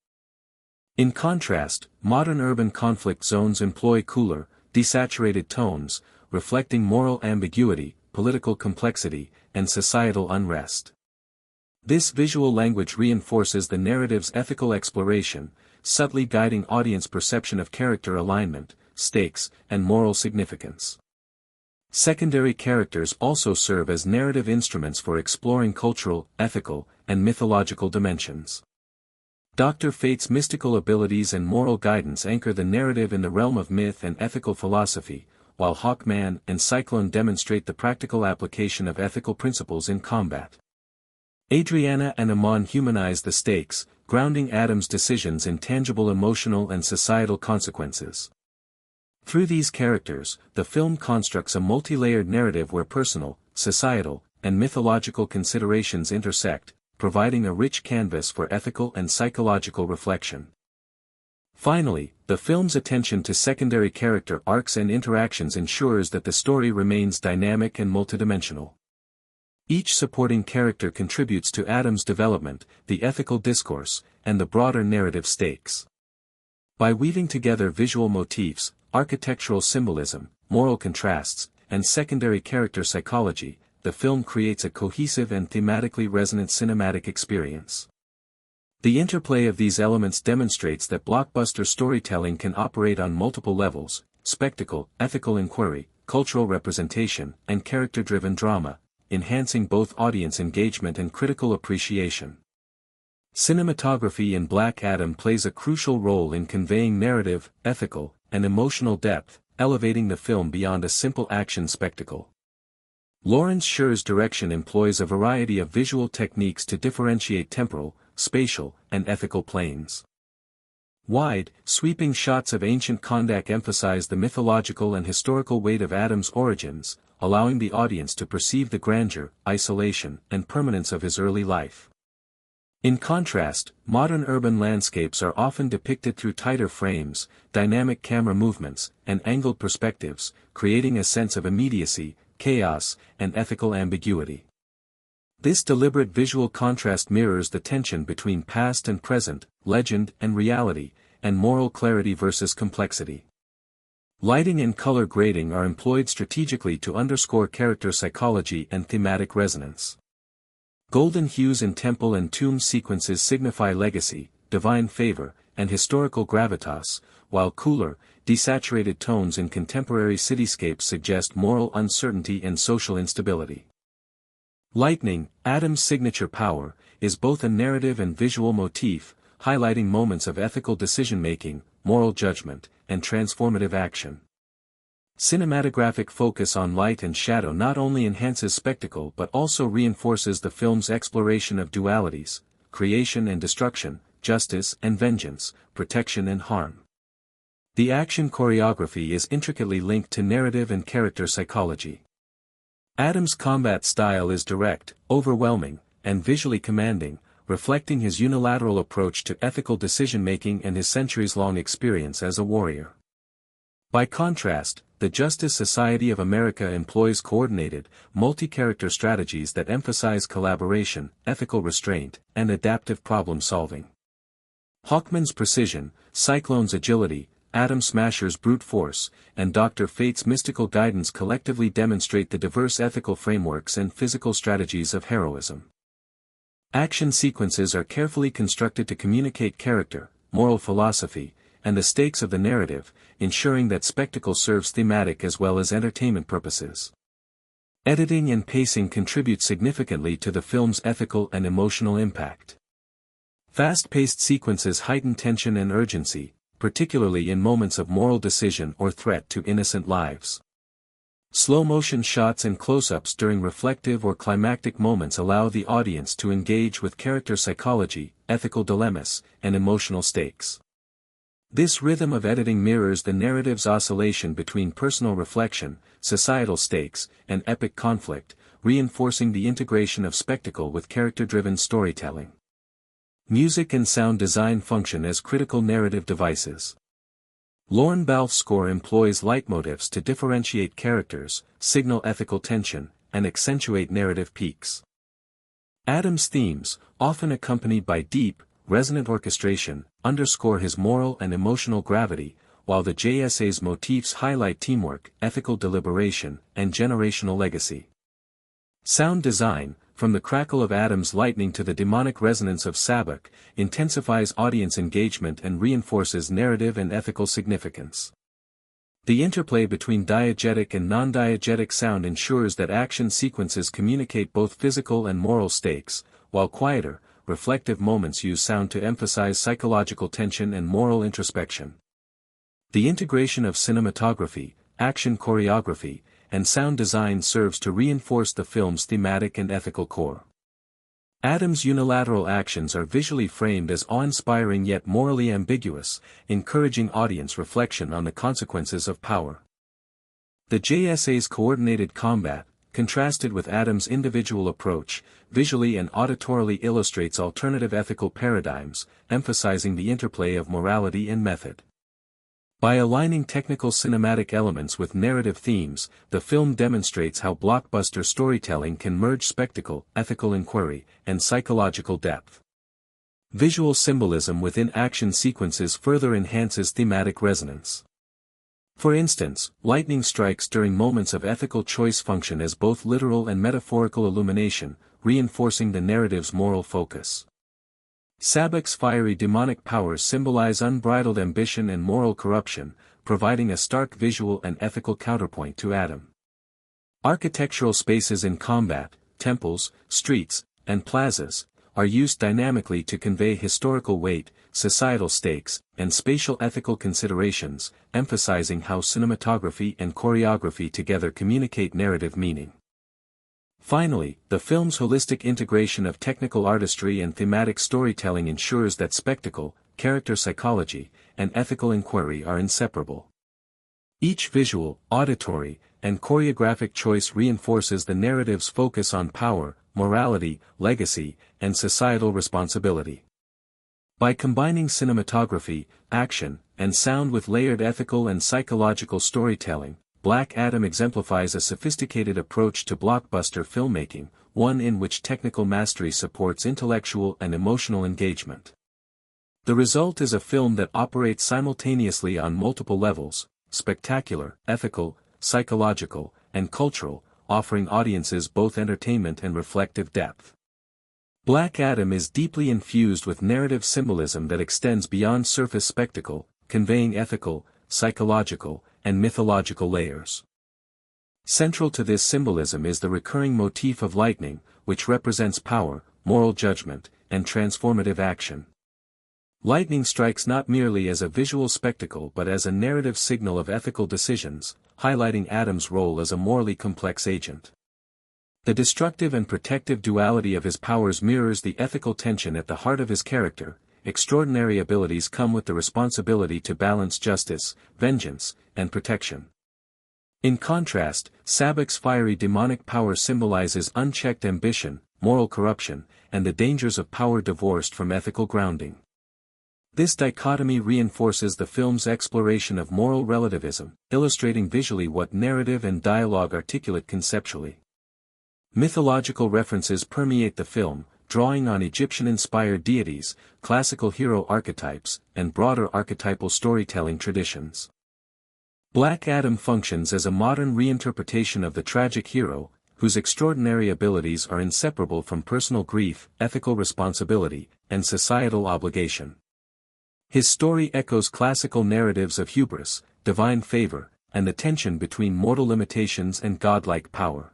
In contrast, modern urban conflict zones employ cooler, desaturated tones, reflecting moral ambiguity, political complexity, and societal unrest. This visual language reinforces the narrative's ethical exploration, subtly guiding audience perception of character alignment, stakes, and moral significance. Secondary characters also serve as narrative instruments for exploring cultural, ethical, and mythological dimensions. Dr. Fate's mystical abilities and moral guidance anchor the narrative in the realm of myth and ethical philosophy, while Hawkman and Cyclone demonstrate the practical application of ethical principles in combat. Adriana and Ammon humanize the stakes, grounding Adam's decisions in tangible emotional and societal consequences. Through these characters, the film constructs a multi-layered narrative where personal, societal, and mythological considerations intersect, providing a rich canvas for ethical and psychological reflection. Finally, the film's attention to secondary character arcs and interactions ensures that the story remains dynamic and multidimensional. Each supporting character contributes to Adam's development, the ethical discourse, and the broader narrative stakes. By weaving together visual motifs, architectural symbolism, moral contrasts, and secondary character psychology, the film creates a cohesive and thematically resonant cinematic experience. The interplay of these elements demonstrates that blockbuster storytelling can operate on multiple levels: spectacle, ethical inquiry, cultural representation, and character-driven drama, enhancing both audience engagement and critical appreciation. Cinematography in Black Adam plays a crucial role in conveying narrative, ethical, and emotional depth, elevating the film beyond a simple action spectacle. Lawrence Sher's direction employs a variety of visual techniques to differentiate temporal, spatial, and ethical planes. Wide, sweeping shots of ancient Kondak emphasize the mythological and historical weight of Adam's origins, allowing the audience to perceive the grandeur, isolation, and permanence of his early life. In contrast, modern urban landscapes are often depicted through tighter frames, dynamic camera movements, and angled perspectives, creating a sense of immediacy, chaos, and ethical ambiguity. This deliberate visual contrast mirrors the tension between past and present, legend and reality, and moral clarity versus complexity. Lighting and color grading are employed strategically to underscore character psychology and thematic resonance. Golden hues in temple and tomb sequences signify legacy, divine favor, and historical gravitas, while cooler, desaturated tones in contemporary cityscapes suggest moral uncertainty and social instability. Lightning, Adam's signature power, is both a narrative and visual motif, highlighting moments of ethical decision-making, moral judgment, and transformative action. Cinematographic focus on light and shadow not only enhances spectacle but also reinforces the film's exploration of dualities: creation and destruction, justice and vengeance, protection and harm. The action choreography is intricately linked to narrative and character psychology. Adam's combat style is direct, overwhelming, and visually commanding, reflecting his unilateral approach to ethical decision-making and his centuries-long experience as a warrior. By contrast, the Justice Society of America employs coordinated, multi-character strategies that emphasize collaboration, ethical restraint, and adaptive problem-solving. Hawkman's precision, Cyclone's agility, Atom Smasher's brute force, and Dr. Fate's mystical guidance collectively demonstrate the diverse ethical frameworks and physical strategies of heroism. Action sequences are carefully constructed to communicate character, moral philosophy, and the stakes of the narrative, ensuring that spectacle serves thematic as well as entertainment purposes. Editing and pacing contribute significantly to the film's ethical and emotional impact. Fast-paced sequences heighten tension and urgency, particularly in moments of moral decision or threat to innocent lives. Slow-motion shots and close-ups during reflective or climactic moments allow the audience to engage with character psychology, ethical dilemmas, and emotional stakes. This rhythm of editing mirrors the narrative's oscillation between personal reflection, societal stakes, and epic conflict, reinforcing the integration of spectacle with character-driven storytelling. Music and sound design function as critical narrative devices. Lorne Balfe's score employs leitmotifs to differentiate characters, signal ethical tension, and accentuate narrative peaks. Adam's themes, often accompanied by deep, resonant orchestration, underscore his moral and emotional gravity, while the JSA's motifs highlight teamwork, ethical deliberation, and generational legacy. Sound design, from the crackle of Adam's lightning to the demonic resonance of Sabbac, intensifies audience engagement and reinforces narrative and ethical significance. The interplay between diegetic and non-diegetic sound ensures that action sequences communicate both physical and moral stakes, while quieter, reflective moments use sound to emphasize psychological tension and moral introspection. The integration of cinematography, action choreography, and sound design serves to reinforce the film's thematic and ethical core. Adam's unilateral actions are visually framed as awe-inspiring yet morally ambiguous, encouraging audience reflection on the consequences of power. The JSA's coordinated combat, contrasted with Adam's individual approach, visually and auditorily illustrates alternative ethical paradigms, emphasizing the interplay of morality and method. By aligning technical cinematic elements with narrative themes, the film demonstrates how blockbuster storytelling can merge spectacle, ethical inquiry, and psychological depth. Visual symbolism within action sequences further enhances thematic resonance. For instance, lightning strikes during moments of ethical choice function as both literal and metaphorical illumination, reinforcing the narrative's moral focus. Sabbath's fiery demonic powers symbolize unbridled ambition and moral corruption, providing a stark visual and ethical counterpoint to Adam. Architectural spaces in combat, temples, streets, and plazas, are used dynamically to convey historical weight, societal stakes, and spatial ethical considerations, emphasizing how cinematography and choreography together communicate narrative meaning. Finally, the film's holistic integration of technical artistry and thematic storytelling ensures that spectacle, character psychology, and ethical inquiry are inseparable. Each visual, auditory, and choreographic choice reinforces the narrative's focus on power, morality, legacy, and societal responsibility. By combining cinematography, action, and sound with layered ethical and psychological storytelling, Black Adam exemplifies a sophisticated approach to blockbuster filmmaking, one in which technical mastery supports intellectual and emotional engagement. The result is a film that operates simultaneously on multiple levels: spectacular, ethical, psychological, and cultural, offering audiences both entertainment and reflective depth. Black Adam is deeply infused with narrative symbolism that extends beyond surface spectacle, conveying ethical, psychological, and mythological layers. Central to this symbolism is the recurring motif of lightning, which represents power, moral judgment, and transformative action. Lightning strikes not merely as a visual spectacle but as a narrative signal of ethical decisions, highlighting Adam's role as a morally complex agent. The destructive and protective duality of his powers mirrors the ethical tension at the heart of his character. Extraordinary abilities come with the responsibility to balance justice, vengeance, and protection. In contrast, Sabbath's fiery demonic power symbolizes unchecked ambition, moral corruption, and the dangers of power divorced from ethical grounding. This dichotomy reinforces the film's exploration of moral relativism, illustrating visually what narrative and dialogue articulate conceptually. Mythological references permeate the film, drawing on Egyptian-inspired deities, classical hero archetypes, and broader archetypal storytelling traditions. Black Adam functions as a modern reinterpretation of the tragic hero, whose extraordinary abilities are inseparable from personal grief, ethical responsibility, and societal obligation. His story echoes classical narratives of hubris, divine favor, and the tension between mortal limitations and godlike power.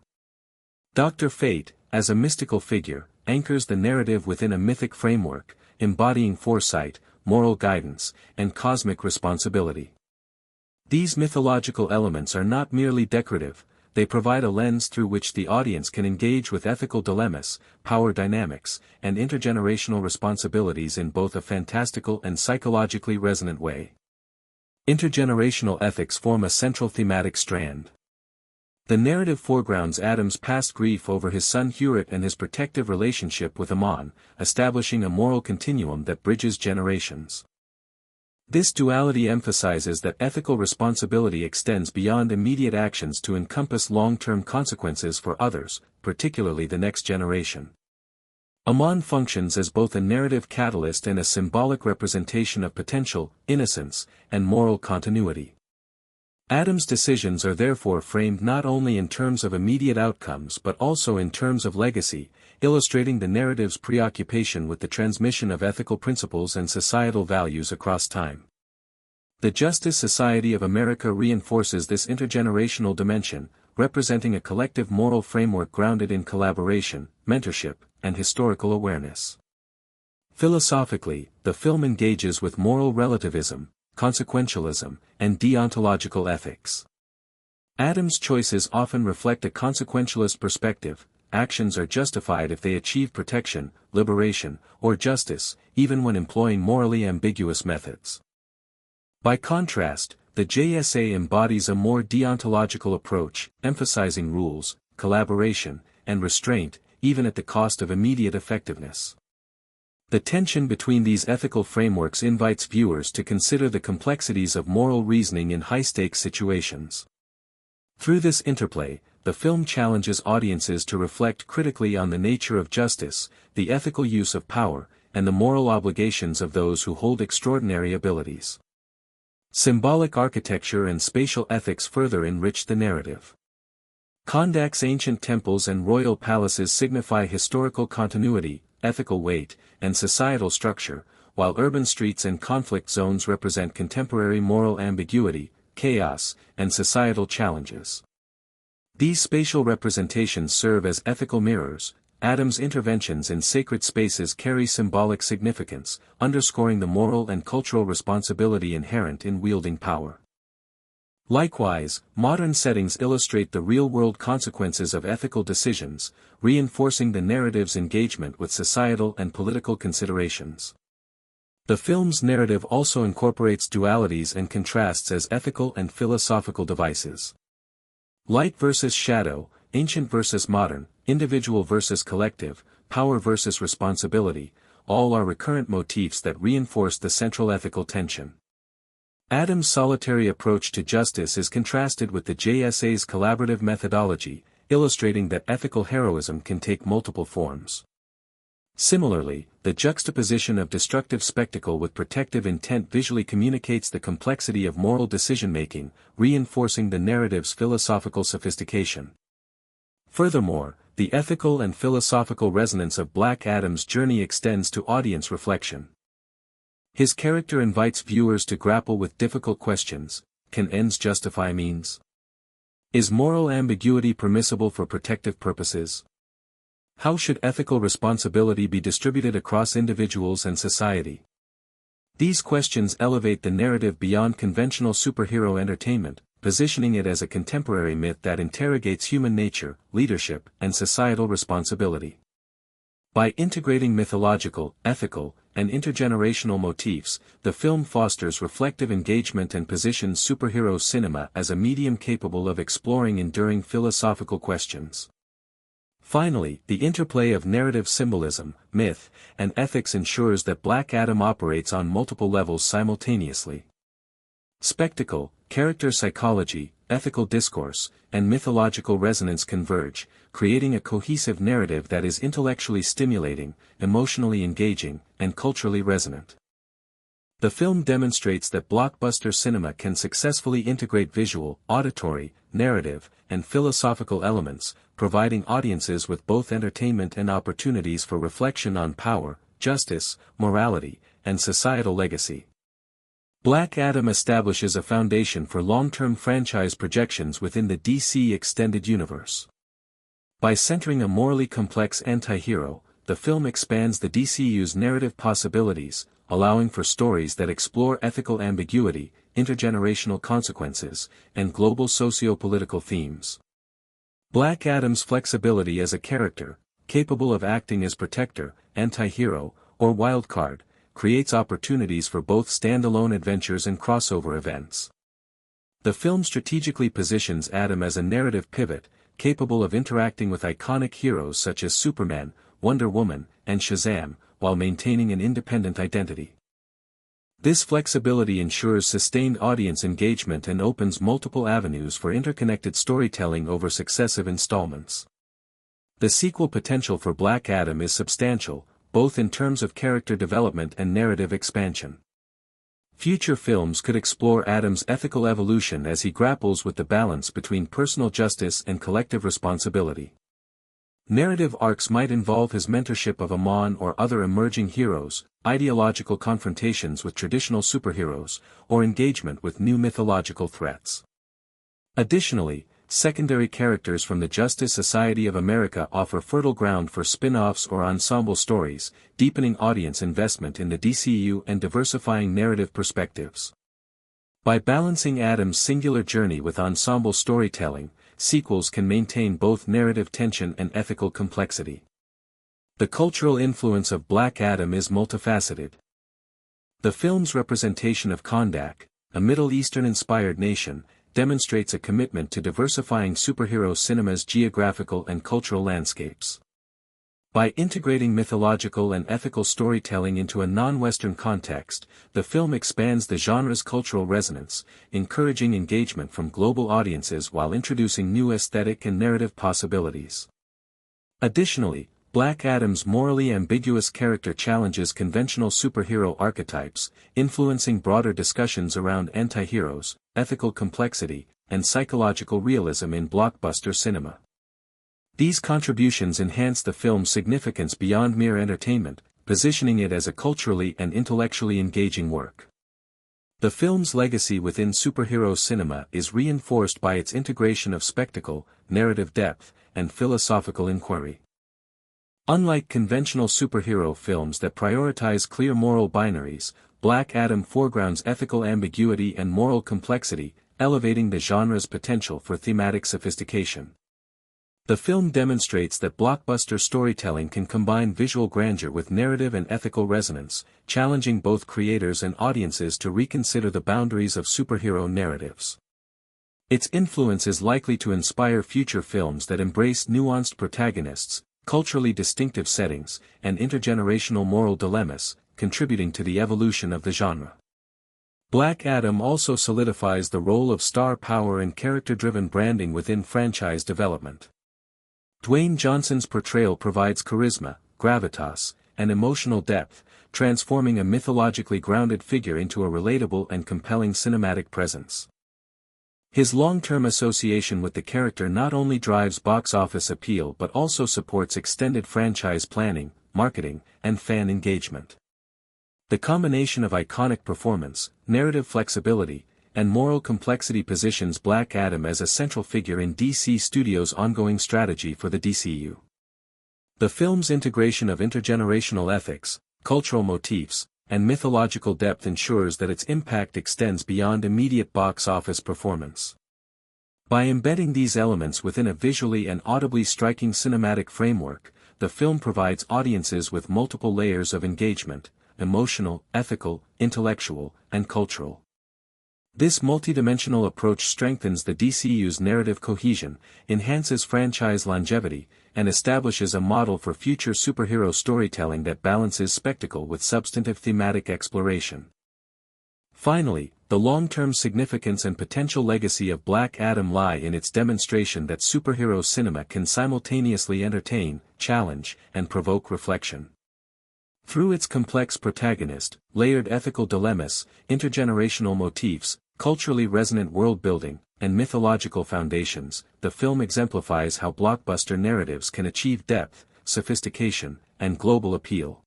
Dr. Fate, as a mystical figure, anchors the narrative within a mythic framework, embodying foresight, moral guidance, and cosmic responsibility. These mythological elements are not merely decorative, they provide a lens through which the audience can engage with ethical dilemmas, power dynamics, and intergenerational responsibilities in both a fantastical and psychologically resonant way. Intergenerational ethics form a central thematic strand. The narrative foregrounds Adam's past grief over his son Hewitt and his protective relationship with Ammon, establishing a moral continuum that bridges generations. This duality emphasizes that ethical responsibility extends beyond immediate actions to encompass long-term consequences for others, particularly the next generation. Ammon functions as both a narrative catalyst and a symbolic representation of potential, innocence, and moral continuity. Adam's decisions are therefore framed not only in terms of immediate outcomes but also in terms of legacy, illustrating the narrative's preoccupation with the transmission of ethical principles and societal values across time. The Justice Society of America reinforces this intergenerational dimension, representing a collective moral framework grounded in collaboration, mentorship, and historical awareness. Philosophically, the film engages with moral relativism, consequentialism, and deontological ethics. Adam's choices often reflect a consequentialist perspective. Actions are justified if they achieve protection, liberation, or justice, even when employing morally ambiguous methods. By contrast, the JSA embodies a more deontological approach, emphasizing rules, collaboration, and restraint, even at the cost of immediate effectiveness. The tension between these ethical frameworks invites viewers to consider the complexities of moral reasoning in high-stakes situations. Through this interplay, the film challenges audiences to reflect critically on the nature of justice, the ethical use of power, and the moral obligations of those who hold extraordinary abilities. Symbolic architecture and spatial ethics further enrich the narrative. Kandak's ancient temples and royal palaces signify historical continuity, ethical weight, and societal structure, while urban streets and conflict zones represent contemporary moral ambiguity, chaos, and societal challenges. These spatial representations serve as ethical mirrors. Adam's interventions in sacred spaces carry symbolic significance, underscoring the moral and cultural responsibility inherent in wielding power. Likewise, modern settings illustrate the real-world consequences of ethical decisions, reinforcing the narrative's engagement with societal and political considerations. The film's narrative also incorporates dualities and contrasts as ethical and philosophical devices. Light versus shadow, ancient versus modern, individual versus collective, power versus responsibility, all are recurrent motifs that reinforce the central ethical tension. Adam's solitary approach to justice is contrasted with the JSA's collaborative methodology, illustrating that ethical heroism can take multiple forms. Similarly, the juxtaposition of destructive spectacle with protective intent visually communicates the complexity of moral decision-making, reinforcing the narrative's philosophical sophistication. Furthermore, the ethical and philosophical resonance of Black Adam's journey extends to audience reflection. His character invites viewers to grapple with difficult questions: can ends justify means? Is moral ambiguity permissible for protective purposes? How should ethical responsibility be distributed across individuals and society? These questions elevate the narrative beyond conventional superhero entertainment, positioning it as a contemporary myth that interrogates human nature, leadership, and societal responsibility. By integrating mythological, ethical, and intergenerational motifs, the film fosters reflective engagement and positions superhero cinema as a medium capable of exploring enduring philosophical questions. Finally, the interplay of narrative symbolism, myth, and ethics ensures that Black Adam operates on multiple levels simultaneously. Spectacle, character psychology, ethical discourse, and mythological resonance converge, creating a cohesive narrative that is intellectually stimulating, emotionally engaging, and culturally resonant. The film demonstrates that blockbuster cinema can successfully integrate visual, auditory, narrative, and philosophical elements, providing audiences with both entertainment and opportunities for reflection on power, justice, morality, and societal legacy. Black Adam establishes a foundation for long-term franchise projections within the DC Extended Universe. By centering a morally complex anti-hero, the film expands the DCU's narrative possibilities, allowing for stories that explore ethical ambiguity, intergenerational consequences, and global socio-political themes. Black Adam's flexibility as a character, capable of acting as protector, anti-hero, or wildcard, creates opportunities for both standalone adventures and crossover events. The film strategically positions Adam as a narrative pivot, capable of interacting with iconic heroes such as Superman, Wonder Woman, and Shazam, while maintaining an independent identity. This flexibility ensures sustained audience engagement and opens multiple avenues for interconnected storytelling over successive installments. The sequel potential for Black Adam is substantial, both in terms of character development and narrative expansion. Future films could explore Adam's ethical evolution as he grapples with the balance between personal justice and collective responsibility. Narrative arcs might involve his mentorship of Amon or other emerging heroes, ideological confrontations with traditional superheroes, or engagement with new mythological threats. Additionally, secondary characters from the Justice Society of America offer fertile ground for spin-offs or ensemble stories, deepening audience investment in the DCU and diversifying narrative perspectives. By balancing Adam's singular journey with ensemble storytelling, sequels can maintain both narrative tension and ethical complexity. The cultural influence of Black Adam is multifaceted. The film's representation of Kondak, a Middle Eastern-inspired nation, demonstrates a commitment to diversifying superhero cinema's geographical and cultural landscapes. By integrating mythological and ethical storytelling into a non-Western context, the film expands the genre's cultural resonance, encouraging engagement from global audiences while introducing new aesthetic and narrative possibilities. Additionally, Black Adam's morally ambiguous character challenges conventional superhero archetypes, influencing broader discussions around anti-heroes, ethical complexity, and psychological realism in blockbuster cinema. These contributions enhance the film's significance beyond mere entertainment, positioning it as a culturally and intellectually engaging work. The film's legacy within superhero cinema is reinforced by its integration of spectacle, narrative depth, and philosophical inquiry. Unlike conventional superhero films that prioritize clear moral binaries, Black Adam foregrounds ethical ambiguity and moral complexity, elevating the genre's potential for thematic sophistication. The film demonstrates that blockbuster storytelling can combine visual grandeur with narrative and ethical resonance, challenging both creators and audiences to reconsider the boundaries of superhero narratives. Its influence is likely to inspire future films that embrace nuanced protagonists, culturally distinctive settings, and intergenerational moral dilemmas, contributing to the evolution of the genre. Black Adam also solidifies the role of star power and character-driven branding within franchise development. Dwayne Johnson's portrayal provides charisma, gravitas, and emotional depth, transforming a mythologically grounded figure into a relatable and compelling cinematic presence. His long-term association with the character not only drives box office appeal but also supports extended franchise planning, marketing, and fan engagement. The combination of iconic performance, narrative flexibility, and moral complexity positions Black Adam as a central figure in DC Studios' ongoing strategy for the DCU. The film's integration of intergenerational ethics, cultural motifs, and mythological depth ensures that its impact extends beyond immediate box office performance. By embedding these elements within a visually and audibly striking cinematic framework, the film provides audiences with multiple layers of engagement: emotional, ethical, intellectual, and cultural. This multidimensional approach strengthens the DCU's narrative cohesion, enhances franchise longevity, and establishes a model for future superhero storytelling that balances spectacle with substantive thematic exploration. Finally, the long-term significance and potential legacy of Black Adam lie in its demonstration that superhero cinema can simultaneously entertain, challenge, and provoke reflection. Through its complex protagonist, layered ethical dilemmas, intergenerational motifs, culturally resonant world-building, and mythological foundations, the film exemplifies how blockbuster narratives can achieve depth, sophistication, and global appeal.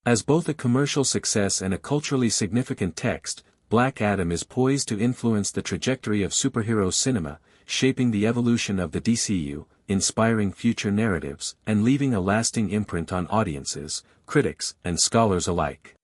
As both a commercial success and a culturally significant text, Black Adam is poised to influence the trajectory of superhero cinema, shaping the evolution of the DCU, inspiring future narratives, and leaving a lasting imprint on audiences, critics, and scholars alike.